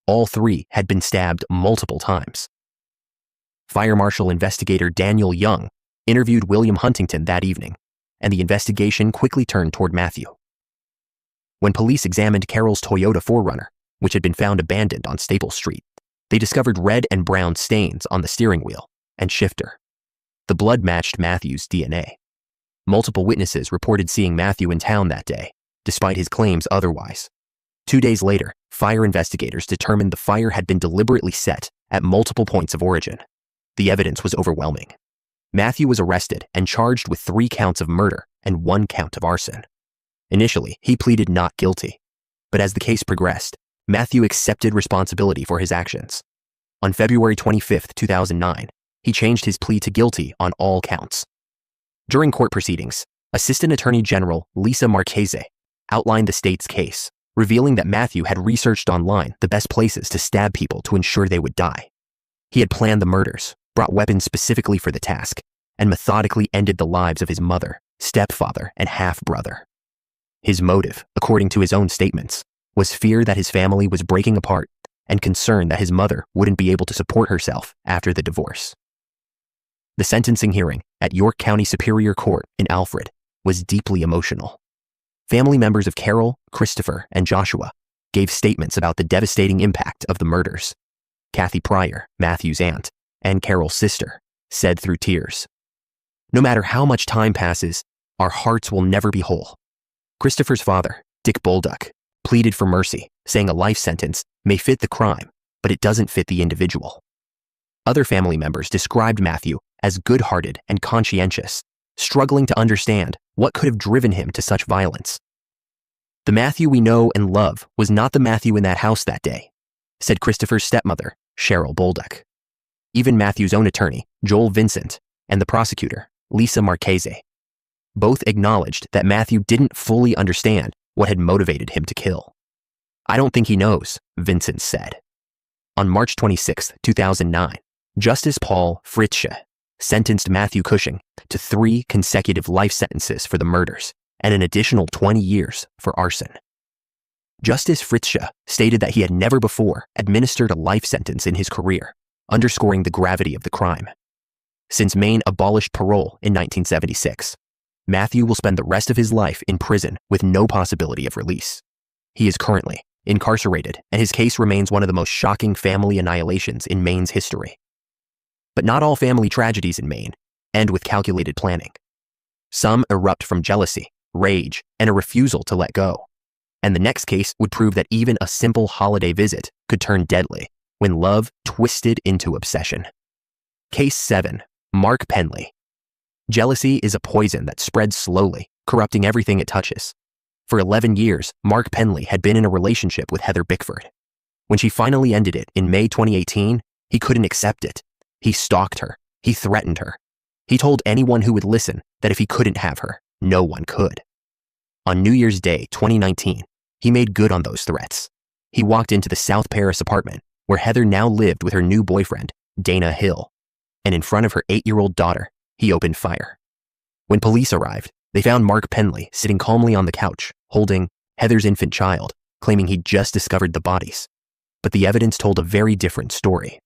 All 3 had been stabbed multiple times. Fire Marshal Investigator Daniel Young interviewed William Huntington that evening, and the investigation quickly turned toward Matthew. When police examined Carol's Toyota 4Runner, which had been found abandoned on Staples Street, they discovered red and brown stains on the steering wheel and shifter. The blood matched Matthew's DNA. Multiple witnesses reported seeing Matthew in town that day, despite his claims otherwise. 2 days later, fire investigators determined the fire had been deliberately set at multiple points of origin. The evidence was overwhelming. Matthew was arrested and charged with 3 counts of murder and 1 count of arson. Initially, he pleaded not guilty, but as the case progressed, Matthew accepted responsibility for his actions. On February 25, 2009, he changed his plea to guilty on all counts. During court proceedings, Assistant Attorney General Lisa Marchese outlined the state's case, revealing that Matthew had researched online the best places to stab people to ensure they would die. He had planned the murders, brought weapons specifically for the task, and methodically ended the lives of his mother, stepfather, and half-brother. His motive, according to his own statements, was fear that his family was breaking apart and concern that his mother wouldn't be able to support herself after the divorce. The sentencing hearing at York County Superior Court in Alfred was deeply emotional. Family members of Carol, Christopher, and Joshua gave statements about the devastating impact of the murders. Kathy Pryor, Matthew's aunt, and Carol's sister, said through tears, "No matter how much time passes, our hearts will never be whole." Christopher's father, Dick Bolduc, pleaded for mercy, saying a life sentence may fit the crime, but it doesn't fit the individual. Other family members described Matthew as good-hearted and conscientious, struggling to understand what could have driven him to such violence. "The Matthew we know and love was not the Matthew in that house that day," said Christopher's stepmother, Cheryl Bolduc. Even Matthew's own attorney, Joel Vincent, and the prosecutor, Lisa Marchese, both acknowledged that Matthew didn't fully understand what had motivated him to kill. "I don't think he knows," Vincent said. On March 26, 2009, Justice Paul Fritzsche sentenced Matthew Cushing to 3 consecutive life sentences for the murders and an additional 20 years for arson. Justice Fritzsche stated that he had never before administered a life sentence in his career, underscoring the gravity of the crime. Since Maine abolished parole in 1976, Matthew will spend the rest of his life in prison with no possibility of release. He is currently incarcerated, and his case remains one of the most shocking family annihilations in Maine's history. But not all family tragedies in Maine end with calculated planning. Some erupt from jealousy, rage, and a refusal to let go. And the next case would prove that even a simple holiday visit could turn deadly when love twisted into obsession. Case 7. Mark Penley. Jealousy is a poison that spreads slowly, corrupting everything it touches. For 11 years, Mark Penley had been in a relationship with Heather Bickford. When she finally ended it in May 2018, he couldn't accept it. He stalked her. He threatened her. He told anyone who would listen that if he couldn't have her, no one could. On New Year's Day 2019, he made good on those threats. He walked into the South Paris apartment where Heather now lived with her new boyfriend, Dana Hill, and in front of her 8-year-old daughter, he opened fire. When police arrived, they found Mark Penley sitting calmly on the couch, holding Heather's infant child, claiming he'd just discovered the bodies. But the evidence told a very different story.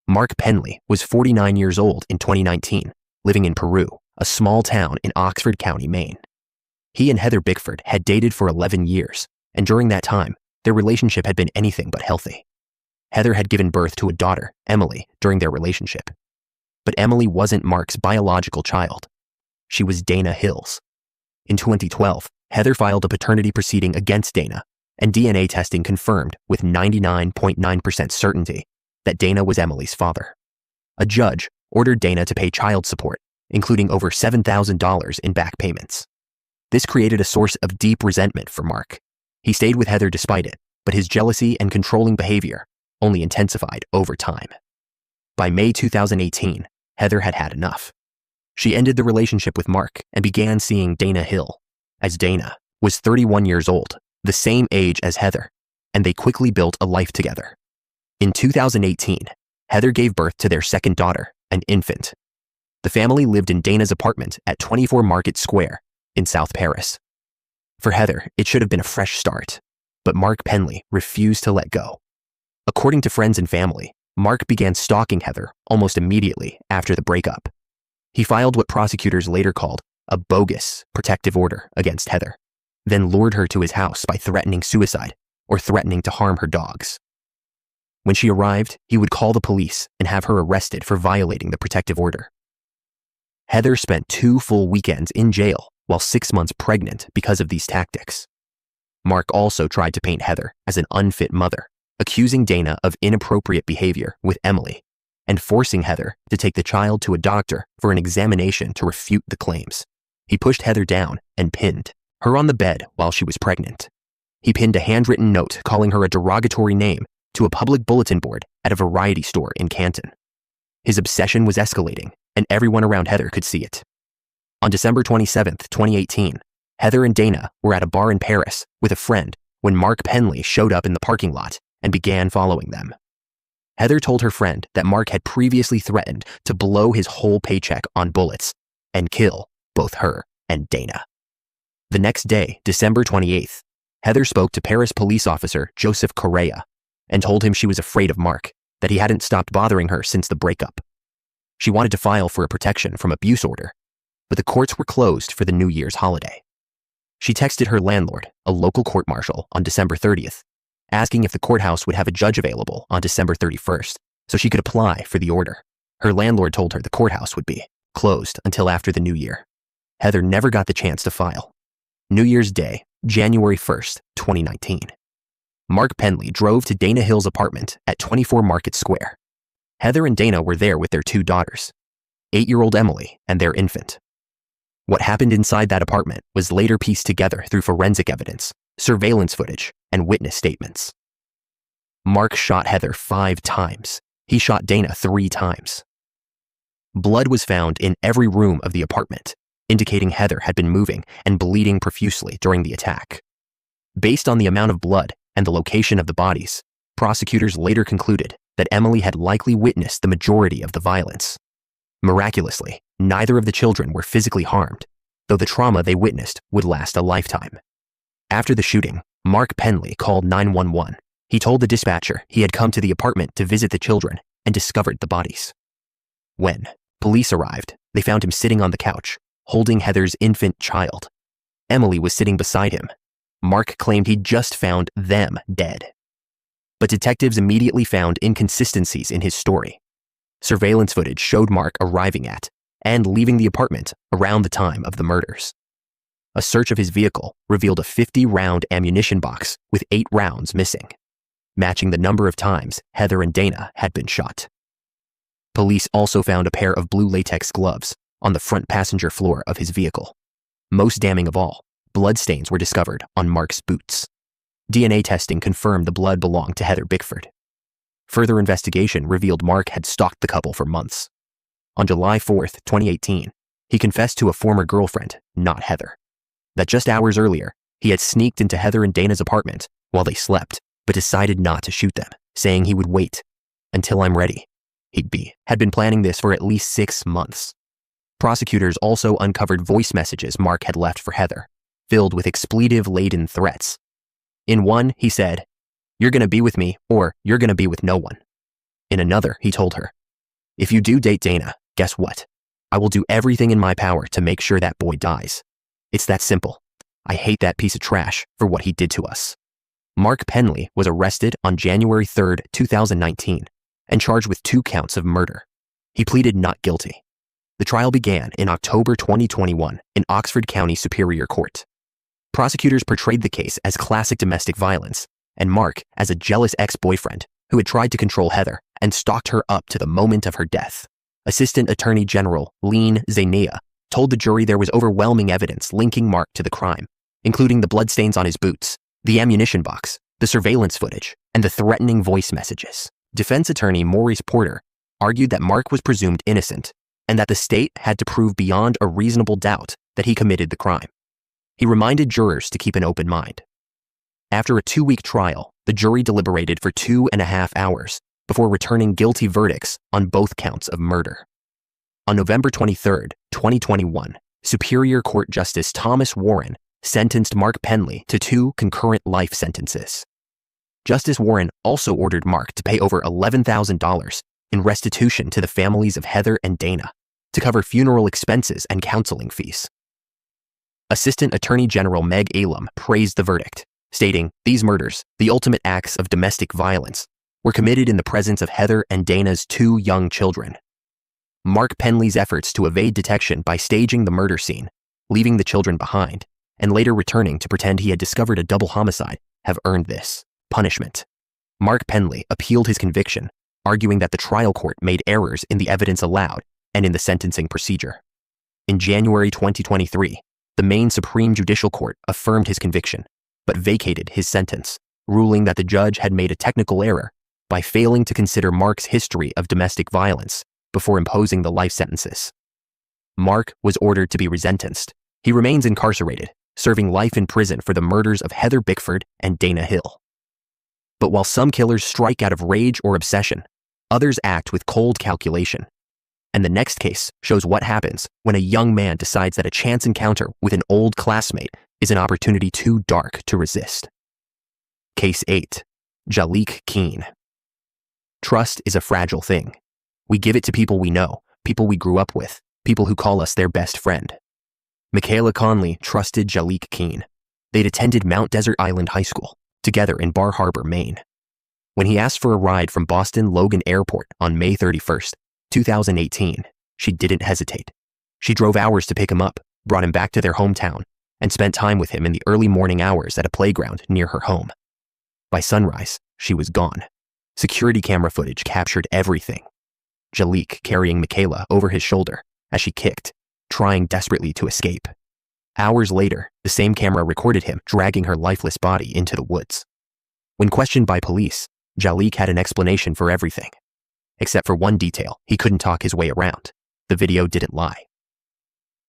Mark Penley was 49 years old in 2019, living in Peru, a small town in Oxford County, Maine. He and Heather Bickford had dated for 11 years, and during that time, their relationship had been anything but healthy. Heather had given birth to a daughter, Emily, during their relationship. But Emily wasn't Mark's biological child. She was Dana Hill's. In 2012, Heather filed a paternity proceeding against Dana, and DNA testing confirmed with 99.9% certainty that Dana was Emily's father. A judge ordered Dana to pay child support, including over $7,000 in back payments. This created a source of deep resentment for Mark. He stayed with Heather despite it, but his jealousy and controlling behavior only intensified over time. By May 2018, Heather had had enough. She ended the relationship with Mark and began seeing Dana Hill, as Dana was 31 years old, the same age as Heather, and they quickly built a life together. In 2018, Heather gave birth to their second daughter, an infant. The family lived in Dana's apartment at 24 Market Square in South Paris. For Heather, it should have been a fresh start, but Mark Penley refused to let go. According to friends and family, Mark began stalking Heather almost immediately after the breakup. He filed what prosecutors later called a bogus protective order against Heather, then lured her to his house by threatening suicide or threatening to harm her dogs. When she arrived, he would call the police and have her arrested for violating the protective order. Heather spent 2 full weekends in jail while 6 months pregnant because of these tactics. Mark also tried to paint Heather as an unfit mother, accusing Dana of inappropriate behavior with Emily and forcing Heather to take the child to a doctor for an examination to refute the claims. He pushed Heather down and pinned her on the bed while she was pregnant. He pinned a handwritten note calling her a derogatory name to a public bulletin board at a variety store in Canton. His obsession was escalating, and everyone around Heather could see it. On December 27, 2018, Heather and Dana were at a bar in Paris with a friend when Mark Penley showed up in the parking lot and began following them. Heather told her friend that Mark had previously threatened to blow his whole paycheck on bullets and kill both her and Dana. The next day, December 28th, Heather spoke to Paris police officer Joseph Correa and told him she was afraid of Mark, that he hadn't stopped bothering her since the breakup. She wanted to file for a protection from abuse order, but the courts were closed for the New Year's holiday. She texted her landlord, a local court marshal, on December 30th, asking if the courthouse would have a judge available on December 31st so she could apply for the order. Her landlord told her the courthouse would be closed until after the New Year. Heather never got the chance to file. New Year's Day, January 1st, 2019. Mark Penley drove to Dana Hill's apartment at 24 Market Square. Heather and Dana were there with their 2 daughters, 8-year-old Emily and their infant. What happened inside that apartment was later pieced together through forensic evidence, surveillance footage, and witness statements. Mark shot Heather 5 times. He shot Dana 3 times. Blood was found in every room of the apartment, indicating Heather had been moving and bleeding profusely during the attack. Based on the amount of blood and the location of the bodies, prosecutors later concluded that Emily had likely witnessed the majority of the violence. Miraculously, neither of the children were physically harmed, though the trauma they witnessed would last a lifetime. After the shooting, Mark Penley called 911. He told the dispatcher he had come to the apartment to visit the children and discovered the bodies. When police arrived, they found him sitting on the couch, holding Heather's infant child. Emily was sitting beside him. Mark claimed he'd just found them dead. But detectives immediately found inconsistencies in his story. Surveillance footage showed Mark arriving at and leaving the apartment around the time of the murders. A search of his vehicle revealed a 50-round ammunition box with 8 rounds missing, matching the number of times Heather and Dana had been shot. Police also found a pair of blue latex gloves on the front passenger floor of his vehicle. Most damning of all, bloodstains were discovered on Mark's boots. DNA testing confirmed the blood belonged to Heather Bickford. Further investigation revealed Mark had stalked the couple for months. On July 4, 2018, he confessed to a former girlfriend, not Heather, that just hours earlier, he had sneaked into Heather and Dana's apartment while they slept, but decided not to shoot them, saying he would wait until I'm ready. Had been planning this for at least 6 months. Prosecutors also uncovered voice messages Mark had left for Heather, filled with expletive-laden threats. In one, he said, "You're gonna be with me, or you're gonna be with no one." In another, he told her, "If you do date Dana, guess what? I will do everything in my power to make sure that boy dies. It's that simple. I hate that piece of trash for what he did to us." Mark Penley was arrested on January 3, 2019, and charged with 2 counts of murder. He pleaded not guilty. The trial began in October 2021 in Oxford County Superior Court. Prosecutors portrayed the case as classic domestic violence, and Mark as a jealous ex-boyfriend who had tried to control Heather and stalked her up to the moment of her death. Assistant Attorney General Lean Zania told the jury there was overwhelming evidence linking Mark to the crime, including the bloodstains on his boots, the ammunition box, the surveillance footage, and the threatening voice messages. Defense attorney Maurice Porter argued that Mark was presumed innocent and that the state had to prove beyond a reasonable doubt that he committed the crime. He reminded jurors to keep an open mind. After a 2-week trial, the jury deliberated for 2.5 hours before returning guilty verdicts on both counts of murder. On November 23, 2021, Superior Court Justice Thomas Warren sentenced Mark Penley to 2 concurrent life sentences. Justice Warren also ordered Mark to pay over $11,000 in restitution to the families of Heather and Dana to cover funeral expenses and counseling fees. Assistant Attorney General Meg Elam praised the verdict, stating, "These murders, the ultimate acts of domestic violence, were committed in the presence of Heather and Dana's 2 young children." Mark Penley's efforts to evade detection by staging the murder scene, leaving the children behind, and later returning to pretend he had discovered a double homicide have earned this punishment. Mark Penley appealed his conviction, arguing that the trial court made errors in the evidence allowed and in the sentencing procedure. In January 2023, the Maine Supreme Judicial Court affirmed his conviction, but vacated his sentence, ruling that the judge had made a technical error by failing to consider Mark's history of domestic violence before imposing the life sentences. Mark was ordered to be resentenced. He remains incarcerated, serving life in prison for the murders of Heather Bickford and Dana Hill. But while some killers strike out of rage or obsession, others act with cold calculation. And the next case shows what happens when a young man decides that a chance encounter with an old classmate is an opportunity too dark to resist. Case 8. Jalik Keene. Trust is a fragile thing. We give it to people we know, people we grew up with, people who call us their best friend. Michaela Conley trusted Jalik Keene. They'd attended Mount Desert Island High School, together in Bar Harbor, Maine. When he asked for a ride from Boston Logan Airport on May 31st, 2018, she didn't hesitate. She drove hours to pick him up, brought him back to their hometown, and spent time with him in the early morning hours at a playground near her home. By sunrise, she was gone. Security camera footage captured everything. Jalik carrying Michaela over his shoulder as she kicked, trying desperately to escape. Hours later, the same camera recorded him dragging her lifeless body into the woods. When questioned by police, Jalik had an explanation for everything. Except for one detail he couldn't talk his way around. The video didn't lie.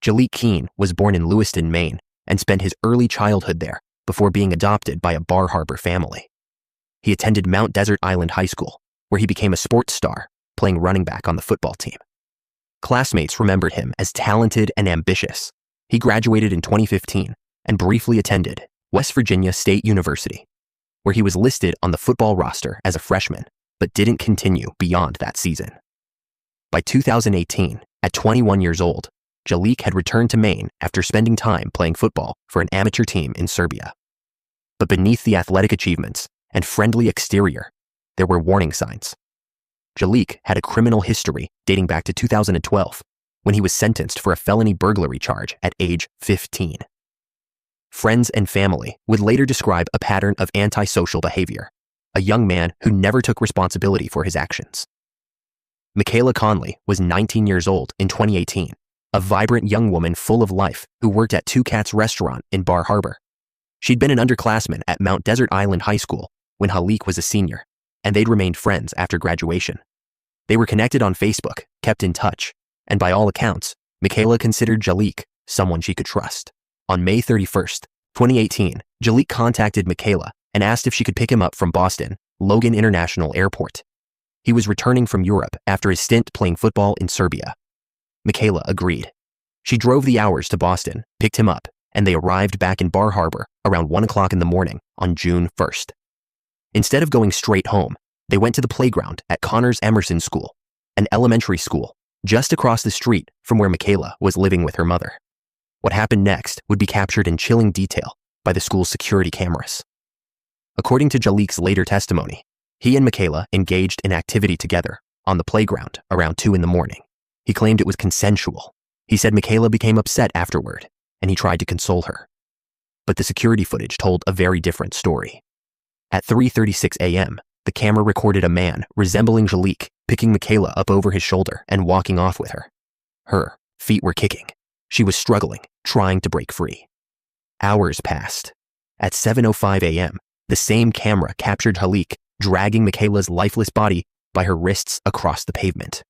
Jalik Keene was born in Lewiston, Maine, and spent his early childhood there before being adopted by a Bar Harbor family. He attended Mount Desert Island High School, where he became a sports star, playing running back on the football team. Classmates remembered him as talented and ambitious. He graduated in 2015 and briefly attended West Virginia State University, where he was listed on the football roster as a freshman, but didn't continue beyond that season. By 2018, at 21 years old, Jalik had returned to Maine after spending time playing football for an amateur team in Serbia. But beneath the athletic achievements and friendly exterior, there were warning signs. Jalik had a criminal history dating back to 2012, when he was sentenced for a felony burglary charge at age 15. Friends and family would later describe a pattern of antisocial behavior, a young man who never took responsibility for his actions. Michaela Conley was 19 years old in 2018, a vibrant young woman full of life who worked at Two Cats restaurant in Bar Harbor. She'd been an underclassman at Mount Desert Island High School when Jalik was a senior, and they'd remained friends after graduation. They were connected on Facebook, kept in touch, and by all accounts, Michaela considered Jalik someone she could trust. On May 31st, 2018, Jalik contacted Michaela and asked if she could pick him up from Boston Logan International Airport. He was returning from Europe after his stint playing football in Serbia. Michaela agreed. She drove the hours to Boston, picked him up, and they arrived back in Bar Harbor around 1 o'clock in the morning on June 1st. Instead of going straight home, they went to the playground at Connors Emerson School, an elementary school just across the street from where Michaela was living with her mother. What happened next would be captured in chilling detail by the school's security cameras. According to Jalik's later testimony, he and Michaela engaged in activity together on the playground around 2 a.m. He claimed it was consensual. He said Michaela became upset afterward, and he tried to console her. But the security footage told a very different story. At 3:36 a.m., the camera recorded a man resembling Jalik picking Michaela up over his shoulder and walking off with her. Her feet were kicking. She was struggling, trying to break free. Hours passed. At 7:05 a.m., the same camera captured Jalik dragging Michaela's lifeless body by her wrists across the pavement.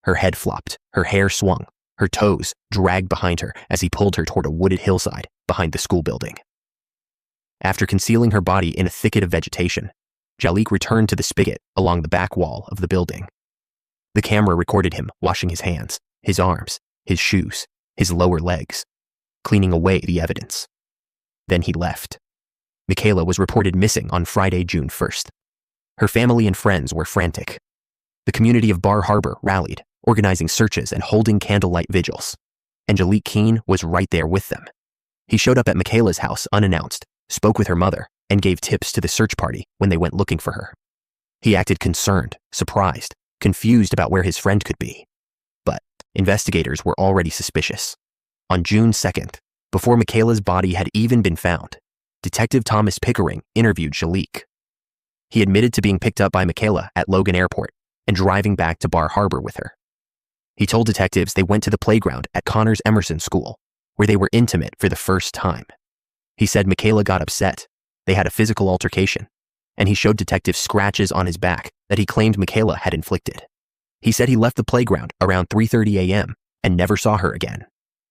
Her head flopped, her hair swung, her toes dragged behind her as he pulled her toward a wooded hillside behind the school building. After concealing her body in a thicket of vegetation, Jalik returned to the spigot along the back wall of the building. The camera recorded him washing his hands, his arms, his shoes, his lower legs, cleaning away the evidence. Then he left. Michaela was reported missing on Friday, June 1st. Her family and friends were frantic. The community of Bar Harbor rallied, organizing searches and holding candlelight vigils. And Jalik Keene was right there with them. He showed up at Michaela's house unannounced, spoke with her mother, and gave tips to the search party when they went looking for her. He acted concerned, surprised, confused about where his friend could be. But investigators were already suspicious. On June 2nd, before Michaela's body had even been found, Detective Thomas Pickering interviewed Jalik. He admitted to being picked up by Michaela at Logan Airport and driving back to Bar Harbor with her. He told detectives they went to the playground at Connors Emerson School, where they were intimate for the first time. He said Michaela got upset. They had a physical altercation, and he showed detectives scratches on his back that he claimed Michaela had inflicted. He said he left the playground around 3:30 a.m. and never saw her again.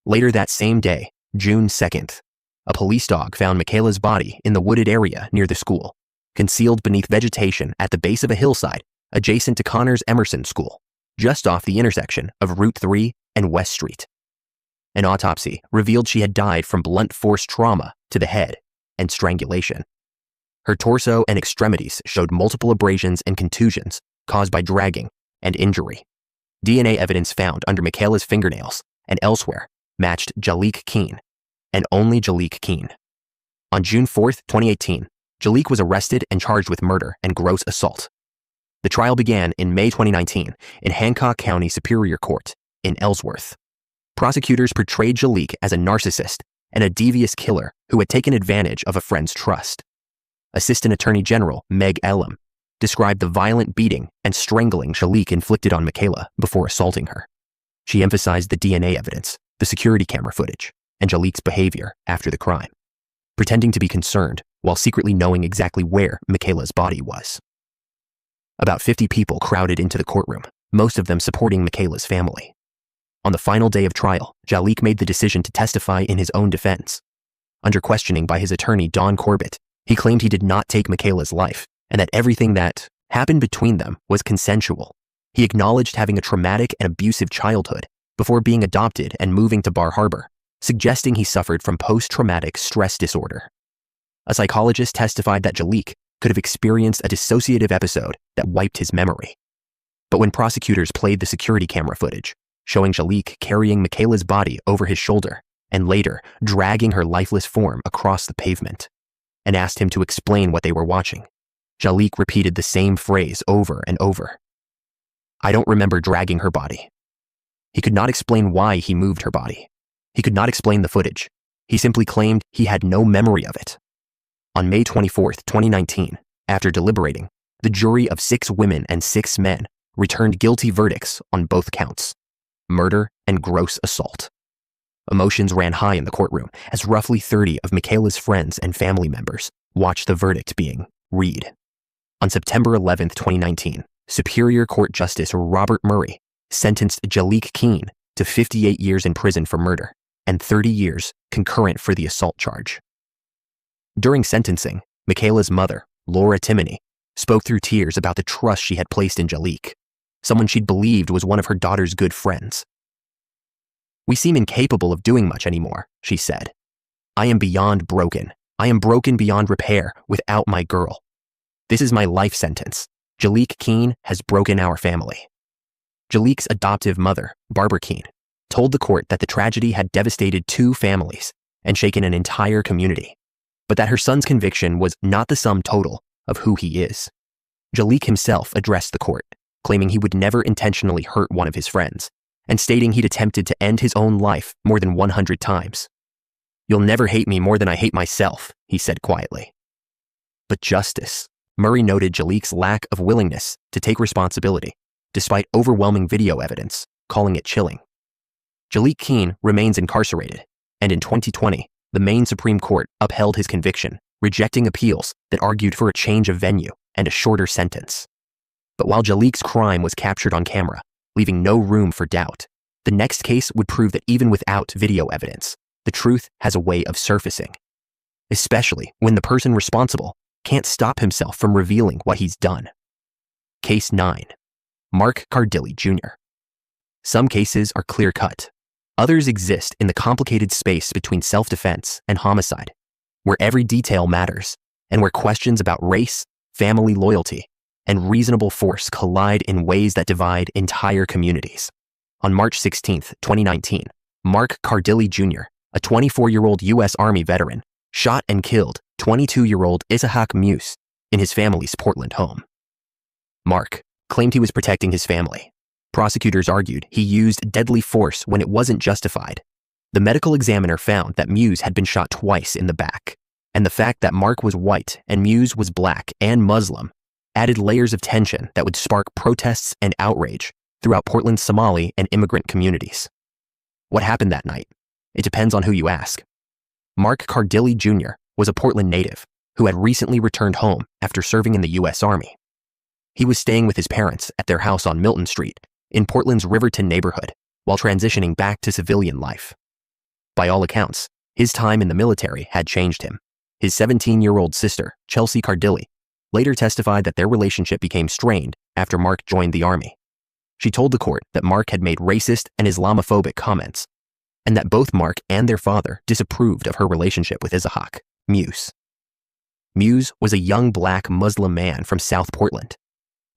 Later that same day, June 2nd, a police dog found Michaela's body in the wooded area near the school, concealed beneath vegetation at the base of a hillside adjacent to Connors Emerson School, just off the intersection of Route 3 and West Street. An autopsy revealed she had died from blunt force trauma to the head and strangulation. Her torso and extremities showed multiple abrasions and contusions caused by dragging and injury. DNA evidence found under Michaela's fingernails and elsewhere matched Jalik Keene, and only Jalik Keene. On June 4th, 2018, Jalik was arrested and charged with murder and gross assault. The trial began in May 2019 in Hancock County Superior Court in Ellsworth. Prosecutors portrayed Jalik as a narcissist and a devious killer who had taken advantage of a friend's trust. Assistant Attorney General Meg Elam described the violent beating and strangling Jalik inflicted on Michaela before assaulting her. She emphasized the DNA evidence, the security camera footage, and Jalik's behavior after the crime, pretending to be concerned while secretly knowing exactly where Michaela's body was. About 50 people crowded into the courtroom, most of them supporting Michaela's family. On the final day of trial, Jalik made the decision to testify in his own defense. Under questioning by his attorney, Don Corbett, he claimed he did not take Michaela's life and that everything that happened between them was consensual. He acknowledged having a traumatic and abusive childhood before being adopted and moving to Bar Harbor, suggesting he suffered from post-traumatic stress disorder. A psychologist testified that Jalik could have experienced a dissociative episode that wiped his memory. But when prosecutors played the security camera footage, showing Jalik carrying Michaela's body over his shoulder and later dragging her lifeless form across the pavement, and asked him to explain what they were watching, Jalik repeated the same phrase over and over. "I don't remember dragging her body." He could not explain why he moved her body. He could not explain the footage. He simply claimed he had no memory of it. On May 24th, 2019, after deliberating, the jury of 6 women and 6 men returned guilty verdicts on both counts: murder and gross assault. Emotions ran high in the courtroom as roughly 30 of Michaela's friends and family members watched the verdict being read. On September 11th, 2019, Superior Court Justice Robert Murray sentenced Jalik Keene to 58 years in prison for murder and 30 years concurrent for the assault charge. During sentencing, Michaela's mother, Laura Timoney, spoke through tears about the trust she had placed in Jalik, someone she'd believed was one of her daughter's good friends. "We seem incapable of doing much anymore," she said. "I am beyond broken. I am broken beyond repair without my girl. This is my life sentence. Jalik Keene has broken our family." Jalik's adoptive mother, Barbara Keene, told the court that the tragedy had devastated 2 families and shaken an entire community. but that her son's conviction was not the sum total of who he is. Jaliek himself addressed the court, claiming he would never intentionally hurt one of his friends, and stating he'd attempted to end his own life more than 100 times. "You'll never hate me more than I hate myself," he said quietly. But justice. Murray noted Jaliek's lack of willingness to take responsibility, despite overwhelming video evidence, calling it chilling. Jaliek Keene remains incarcerated, and in 2020, the Maine Supreme Court upheld his conviction, rejecting appeals that argued for a change of venue and a shorter sentence. But while Jaliek's crime was captured on camera, leaving no room for doubt, the next case would prove that even without video evidence, the truth has a way of surfacing, especially when the person responsible can't stop himself from revealing what he's done. Case 9. Mark Cardilli, Jr. Some cases are clear-cut. Others exist in the complicated space between self-defense and homicide, where every detail matters, and where questions about race, family loyalty, and reasonable force collide in ways that divide entire communities. On March 16, 2019, Mark Cardilli, Jr., a 24-year-old U.S. Army veteran, shot and killed 22-year-old Isahak Muse in his family's Portland home. Mark claimed he was protecting his family. Prosecutors argued he used deadly force when it wasn't justified. The medical examiner found that Muse had been shot twice in the back, and the fact that Mark was white and Muse was black and Muslim added layers of tension that would spark protests and outrage throughout Portland's Somali and immigrant communities. What happened that night? It depends on who you ask. Mark Cardilli, Jr. was a Portland native who had recently returned home after serving in the U.S. Army. He was staying with his parents at their house on Milton Street in Portland's Riverton neighborhood while transitioning back to civilian life. By all accounts, his time in the military had changed him. His 17-year-old sister, Chelsea Cardilli, later testified that their relationship became strained after Mark joined the Army. She told the court that Mark had made racist and Islamophobic comments, and that both Mark and their father disapproved of her relationship with Isahak Muse. Muse was a young black Muslim man from South Portland,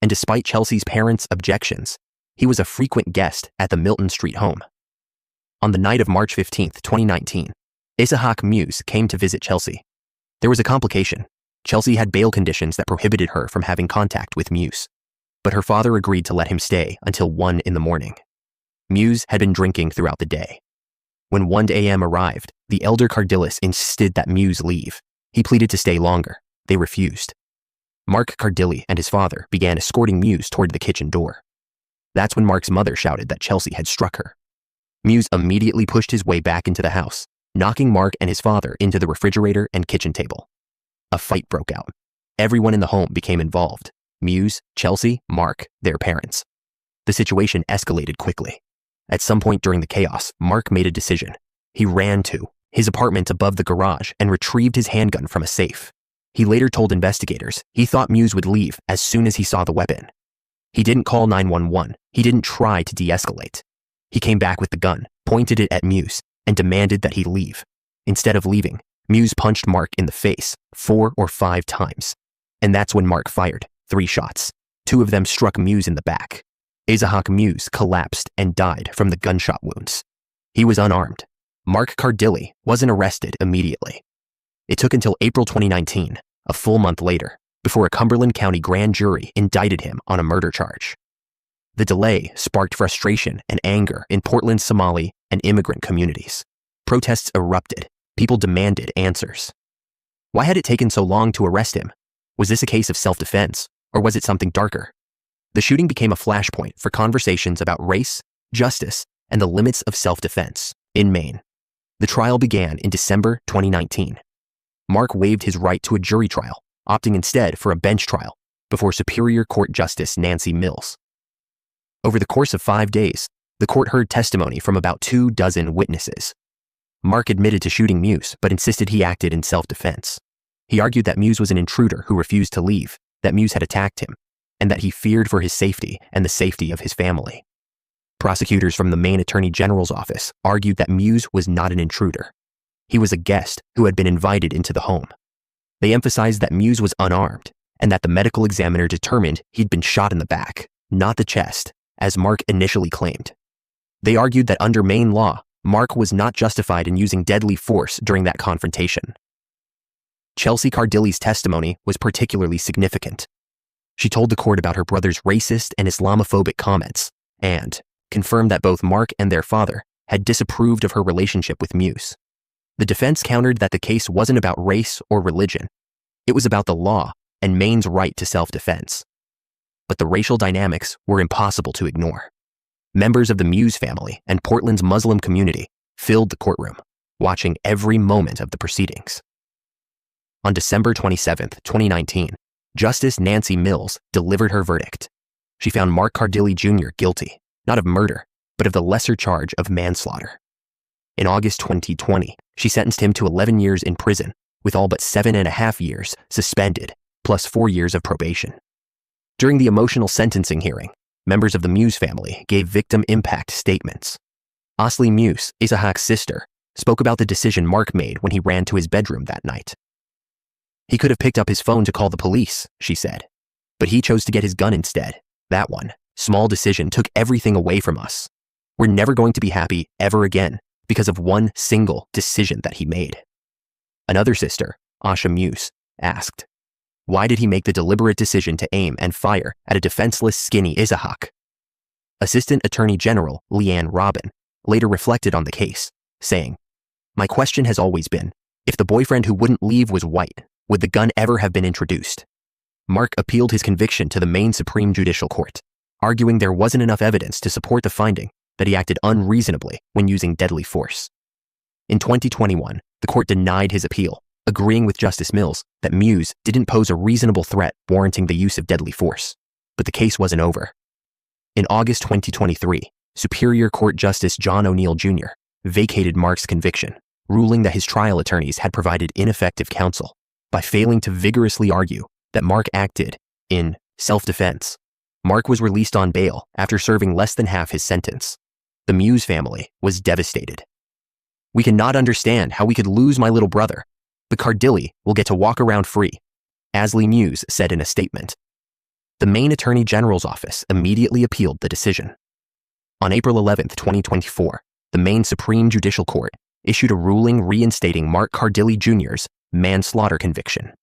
and despite Chelsea's parents' objections, he was a frequent guest at the Milton Street home. On the night of March 15, 2019, Isahak Muse came to visit Chelsea. There was a complication. Chelsea had bail conditions that prohibited her from having contact with Muse, but her father agreed to let him stay until 1 in the morning. Muse had been drinking throughout the day. When 1 a.m. arrived, the elder Cardillis insisted that Muse leave. He pleaded to stay longer. They refused. Mark Cardilli and his father began escorting Muse toward the kitchen door. That's when Mark's mother shouted that Chelsea had struck her. Muse immediately pushed his way back into the house, knocking Mark and his father into the refrigerator and kitchen table. A fight broke out. Everyone in the home became involved: Muse, Chelsea, Mark, their parents. The situation escalated quickly. At some point during the chaos, Mark made a decision. He ran to his apartment above the garage and retrieved his handgun from a safe. He later told investigators he thought Muse would leave as soon as he saw the weapon. He didn't call 911. He didn't try to de-escalate. He came back with the gun, pointed it at Muse, and demanded that he leave. Instead of leaving, Muse punched Mark in the face 4 or 5 times. And that's when Mark fired 3 shots. 2 of them struck Muse in the back. Isahak Muse collapsed and died from the gunshot wounds. He was unarmed. Mark Cardilli wasn't arrested immediately. It took until April 2019, a full month later, before a Cumberland County grand jury indicted him on a murder charge. The delay sparked frustration and anger in Portland's Somali and immigrant communities. Protests erupted. People demanded answers. Why had it taken so long to arrest him? Was this a case of self-defense, or was it something darker? The shooting became a flashpoint for conversations about race, justice, and the limits of self-defense in Maine. The trial began in December 2019. Mark waived his right to a jury trial, opting instead for a bench trial before Superior Court Justice Nancy Mills. Over the course of 5 days, the court heard testimony from about 24 witnesses. Mark admitted to shooting Muse, but insisted he acted in self-defense. He argued that Muse was an intruder who refused to leave, that Muse had attacked him, and that he feared for his safety and the safety of his family. Prosecutors from the Maine Attorney General's office argued that Muse was not an intruder. He was a guest who had been invited into the home. They emphasized that Muse was unarmed and that the medical examiner determined he'd been shot in the back, not the chest, as Mark initially claimed. They argued that under Maine law, Mark was not justified in using deadly force during that confrontation. Chelsea Cardilli's testimony was particularly significant. She told the court about her brother's racist and Islamophobic comments and confirmed that both Mark and their father had disapproved of her relationship with Muse. The defense countered that the case wasn't about race or religion. It was about the law and Maine's right to self-defense. But the racial dynamics were impossible to ignore. Members of the Muse family and Portland's Muslim community filled the courtroom, watching every moment of the proceedings. On December 27, 2019, Justice Nancy Mills delivered her verdict. She found Mark Cardilli Jr. guilty, not of murder, but of the lesser charge of manslaughter. In August 2020, she sentenced him to 11 years in prison, with all but 7.5 years suspended, plus 4 years of probation. During the emotional sentencing hearing, members of the Muse family gave victim impact statements. Asli Muse, Isahak's sister, spoke about the decision Mark made when he ran to his bedroom that night. He could have picked up his phone to call the police, she said, but he chose to get his gun instead. That one small decision took everything away from us. We're never going to be happy ever again because of one single decision that he made. Another sister, Asha Muse, asked, why did he make the deliberate decision to aim and fire at a defenseless, skinny Isahak? Assistant Attorney General Leanne Robin later reflected on the case, saying, my question has always been, if the boyfriend who wouldn't leave was white, would the gun ever have been introduced? Mark appealed his conviction to the Maine Supreme Judicial Court, arguing there wasn't enough evidence to support the finding that he acted unreasonably when using deadly force. In 2021, the court denied his appeal, agreeing with Justice Mills that Muse didn't pose a reasonable threat warranting the use of deadly force. But the case wasn't over. In August 2023, Superior Court Justice John O'Neill Jr. vacated Mark's conviction, ruling that his trial attorneys had provided ineffective counsel by failing to vigorously argue that Mark acted in self-defense. Mark was released on bail after serving less than half his sentence. The Muse family was devastated. We cannot understand how we could lose my little brother, but Cardilli will get to walk around free, Asli Muse said in a statement. The Maine Attorney General's office immediately appealed the decision. On April 11, 2024, the Maine Supreme Judicial Court issued a ruling reinstating Mark Cardilli Jr.'s manslaughter conviction.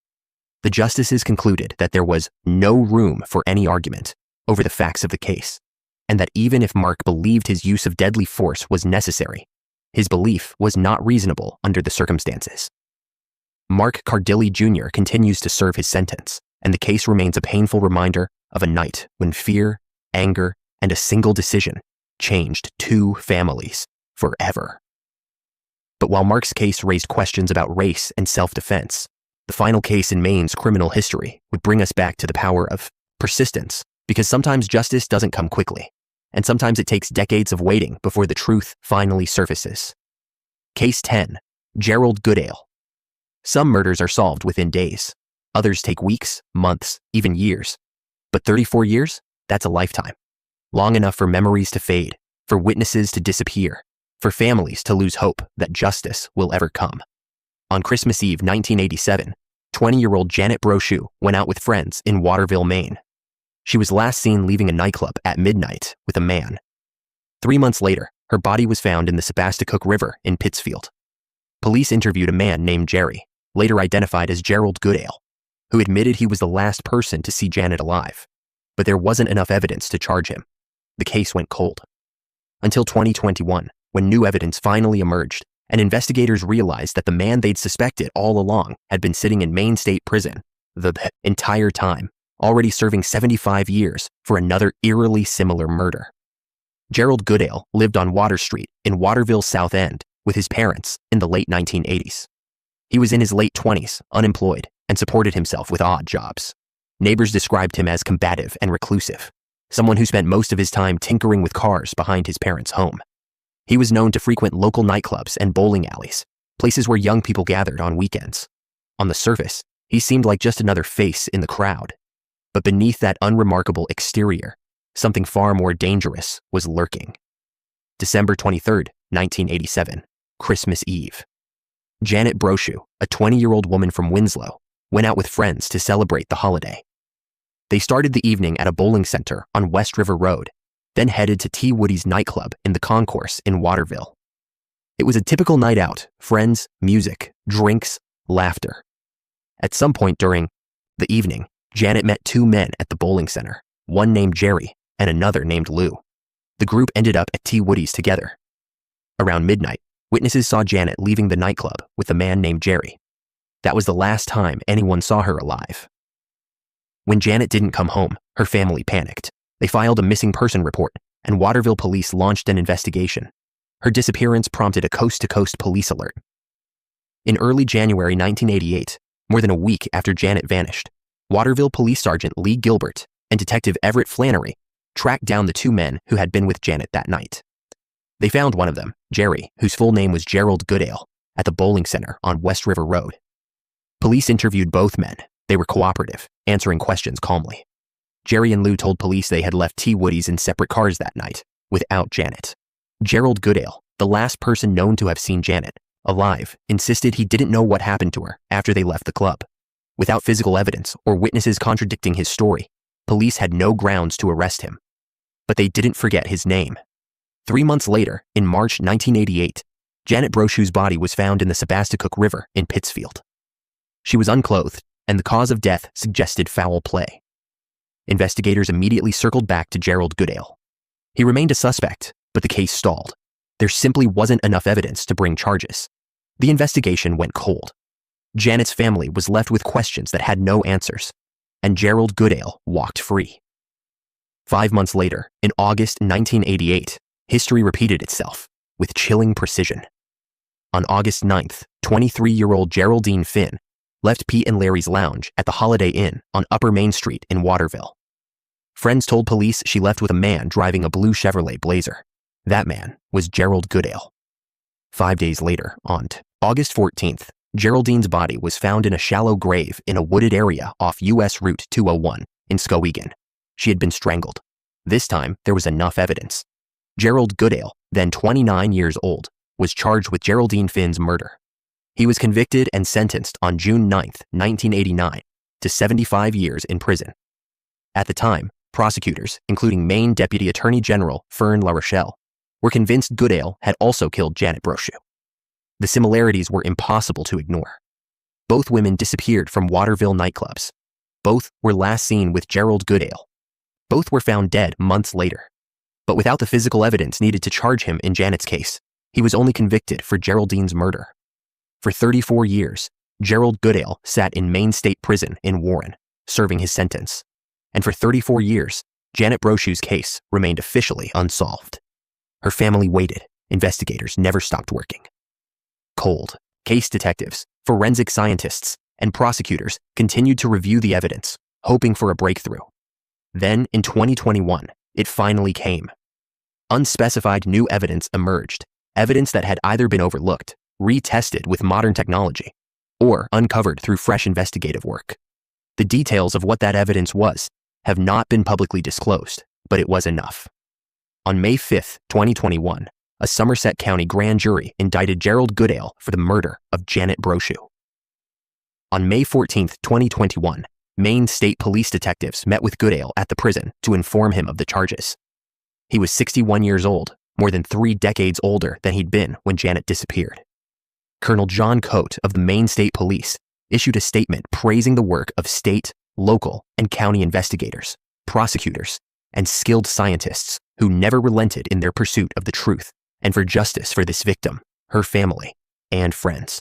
The justices concluded that there was no room for any argument over the facts of the case, and that even if Mark believed his use of deadly force was necessary, his belief was not reasonable under the circumstances. Mark Cardilli Jr. continues to serve his sentence, and the case remains a painful reminder of a night when fear, anger, and a single decision changed two families forever. But while Mark's case raised questions about race and self-defense, the final case in Maine's criminal history would bring us back to the power of persistence, because sometimes justice doesn't come quickly, and sometimes it takes decades of waiting before the truth finally surfaces. Case 10, Gerald Goodale. Some murders are solved within days. Others take weeks, months, even years. But 34 years? That's a lifetime. Long enough for memories to fade, for witnesses to disappear, for families to lose hope that justice will ever come. On Christmas Eve 1987, 20-year-old Janet Brochu went out with friends in Waterville, Maine. She was last seen leaving a nightclub at midnight with a man. 3 months later, her body was found in the Sebasticook River in Pittsfield. Police interviewed a man named Jerry, later identified as Gerald Goodale, who admitted he was the last person to see Janet alive. But there wasn't enough evidence to charge him. The case went cold. Until 2021, when new evidence finally emerged, and investigators realized that the man they'd suspected all along had been sitting in Maine State Prison the entire time, already serving 75 years for another eerily similar murder. Gerald Goodale lived on Water Street in Waterville's South End with his parents in the late 1980s. He was in his late 20s, unemployed, and supported himself with odd jobs. Neighbors described him as combative and reclusive, someone who spent most of his time tinkering with cars behind his parents' home. He was known to frequent local nightclubs and bowling alleys, places where young people gathered on weekends. On the surface, he seemed like just another face in the crowd. But beneath that unremarkable exterior, something far more dangerous was lurking. December 23, 1987, Christmas Eve. Janet Brochu, a 20-year-old woman from Winslow, went out with friends to celebrate the holiday. They started the evening at a bowling center on West River Road, then headed to T. Woody's nightclub in the Concourse in Waterville. It was a typical night out: friends, music, drinks, laughter. At some point during the evening, Janet met two men at the bowling center, one named Jerry and another named Lou. The group ended up at T. Woody's together. Around midnight, witnesses saw Janet leaving the nightclub with a man named Jerry. That was the last time anyone saw her alive. When Janet didn't come home, her family panicked. They filed a missing person report, and Waterville police launched an investigation. Her disappearance prompted a coast-to-coast police alert. In early January 1988, more than a week after Janet vanished, Waterville Police Sergeant Lee Gilbert and Detective Everett Flannery tracked down the two men who had been with Janet that night. They found one of them, Jerry, whose full name was Gerald Goodale, at the bowling center on West River Road. Police interviewed both men. They were cooperative, answering questions calmly. Jerry and Lou told police they had left T. Woody's in separate cars that night, without Janet. Gerald Goodale, the last person known to have seen Janet alive, insisted he didn't know what happened to her after they left the club. Without physical evidence or witnesses contradicting his story, police had no grounds to arrest him. But they didn't forget his name. 3 months later, in March 1988, Janet Brochu's body was found in the Sebasticook River in Pittsfield. She was unclothed, and the cause of death suggested foul play. Investigators immediately circled back to Gerald Goodale. He remained a suspect, but the case stalled. There simply wasn't enough evidence to bring charges. The investigation went cold. Janet's family was left with questions that had no answers, and Gerald Goodale walked free. 5 months later, in August 1988, history repeated itself with chilling precision. On August 9th, 23-year-old Geraldine Finn left Pete and Larry's lounge at the Holiday Inn on Upper Main Street in Waterville. Friends told police she left with a man driving a blue Chevrolet Blazer. That man was Gerald Goodale. 5 days later, on August 14th, Geraldine's body was found in a shallow grave in a wooded area off U.S. Route 201 in Skowhegan. She had been strangled. This time, there was enough evidence. Gerald Goodale, then 29 years old, was charged with Geraldine Finn's murder. He was convicted and sentenced on June 9th, 1989, to 75 years in prison. At the time, prosecutors, including Maine Deputy Attorney General Fern LaRochelle, were convinced Goodale had also killed Janet Brochu. The similarities were impossible to ignore. Both women disappeared from Waterville nightclubs. Both were last seen with Gerald Goodale. Both were found dead months later. But without the physical evidence needed to charge him in Janet's case, he was only convicted for Geraldine's murder. For 34 years, Gerald Goodale sat in Maine State Prison in Warren, serving his sentence. And for 34 years, Janet Brochu's case remained officially unsolved. Her family waited. Investigators never stopped working. Cold, case detectives, forensic scientists, and prosecutors continued to review the evidence, hoping for a breakthrough. Then, in 2021, it finally came. Unspecified new evidence emerged, evidence that had either been overlooked, retested with modern technology, or uncovered through fresh investigative work. The details of what that evidence was have not been publicly disclosed, but it was enough. On May 5, 2021, a Somerset County grand jury indicted Gerald Goodale for the murder of Janet Brochu. On May 14, 2021, Maine State Police detectives met with Goodale at the prison to inform him of the charges. He was 61 years old, more than 3 decades older than he'd been when Janet disappeared. Colonel John Coate of the Maine State Police issued a statement praising the work of state, local, and county investigators, prosecutors, and skilled scientists who never relented in their pursuit of the truth and for justice for this victim, her family, and friends.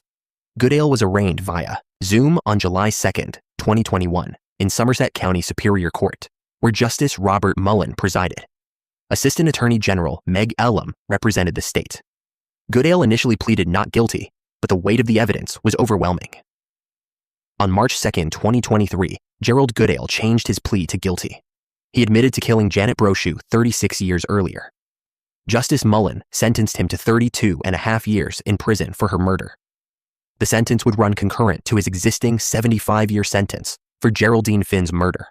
Goodale was arraigned via Zoom on July 2, 2021, in Somerset County Superior Court, where Justice Robert Mullen presided. Assistant Attorney General Meg Elam represented the state. Goodale initially pleaded not guilty, but the weight of the evidence was overwhelming. On March 2, 2023, Gerald Goodale changed his plea to guilty. He admitted to killing Janet Brochu 36 years earlier. Justice Mullen sentenced him to 32.5 years in prison for her murder. The sentence would run concurrent to his existing 75-year sentence for Geraldine Finn's murder.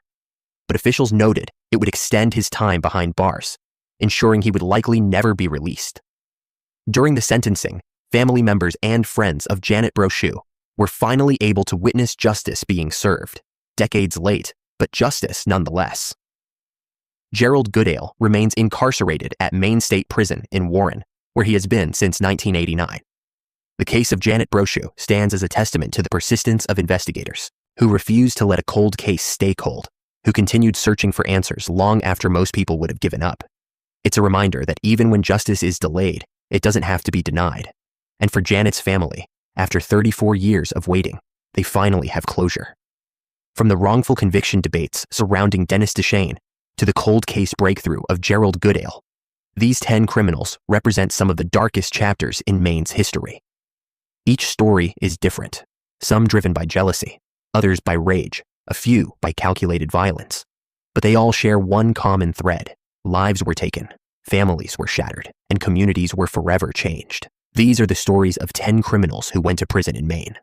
But officials noted it would extend his time behind bars, ensuring he would likely never be released. During the sentencing, family members and friends of Janet Brochu were finally able to witness justice being served, decades late, but justice nonetheless. Gerald Goodale remains incarcerated at Maine State Prison in Warren, where he has been since 1989. The case of Janet Brochu stands as a testament to the persistence of investigators, who refused to let a cold case stay cold, who continued searching for answers long after most people would have given up. It's a reminder that even when justice is delayed, it doesn't have to be denied. And for Janet's family, after 34 years of waiting, they finally have closure. From the wrongful conviction debates surrounding Dennis Duchaine to the cold case breakthrough of Gerald Goodale, these 10 criminals represent some of the darkest chapters in Maine's history. Each story is different, some driven by jealousy, others by rage, a few by calculated violence. But they all share one common thread: lives were taken, families were shattered, and communities were forever changed. These are the stories of 10 criminals who went to prison in Maine.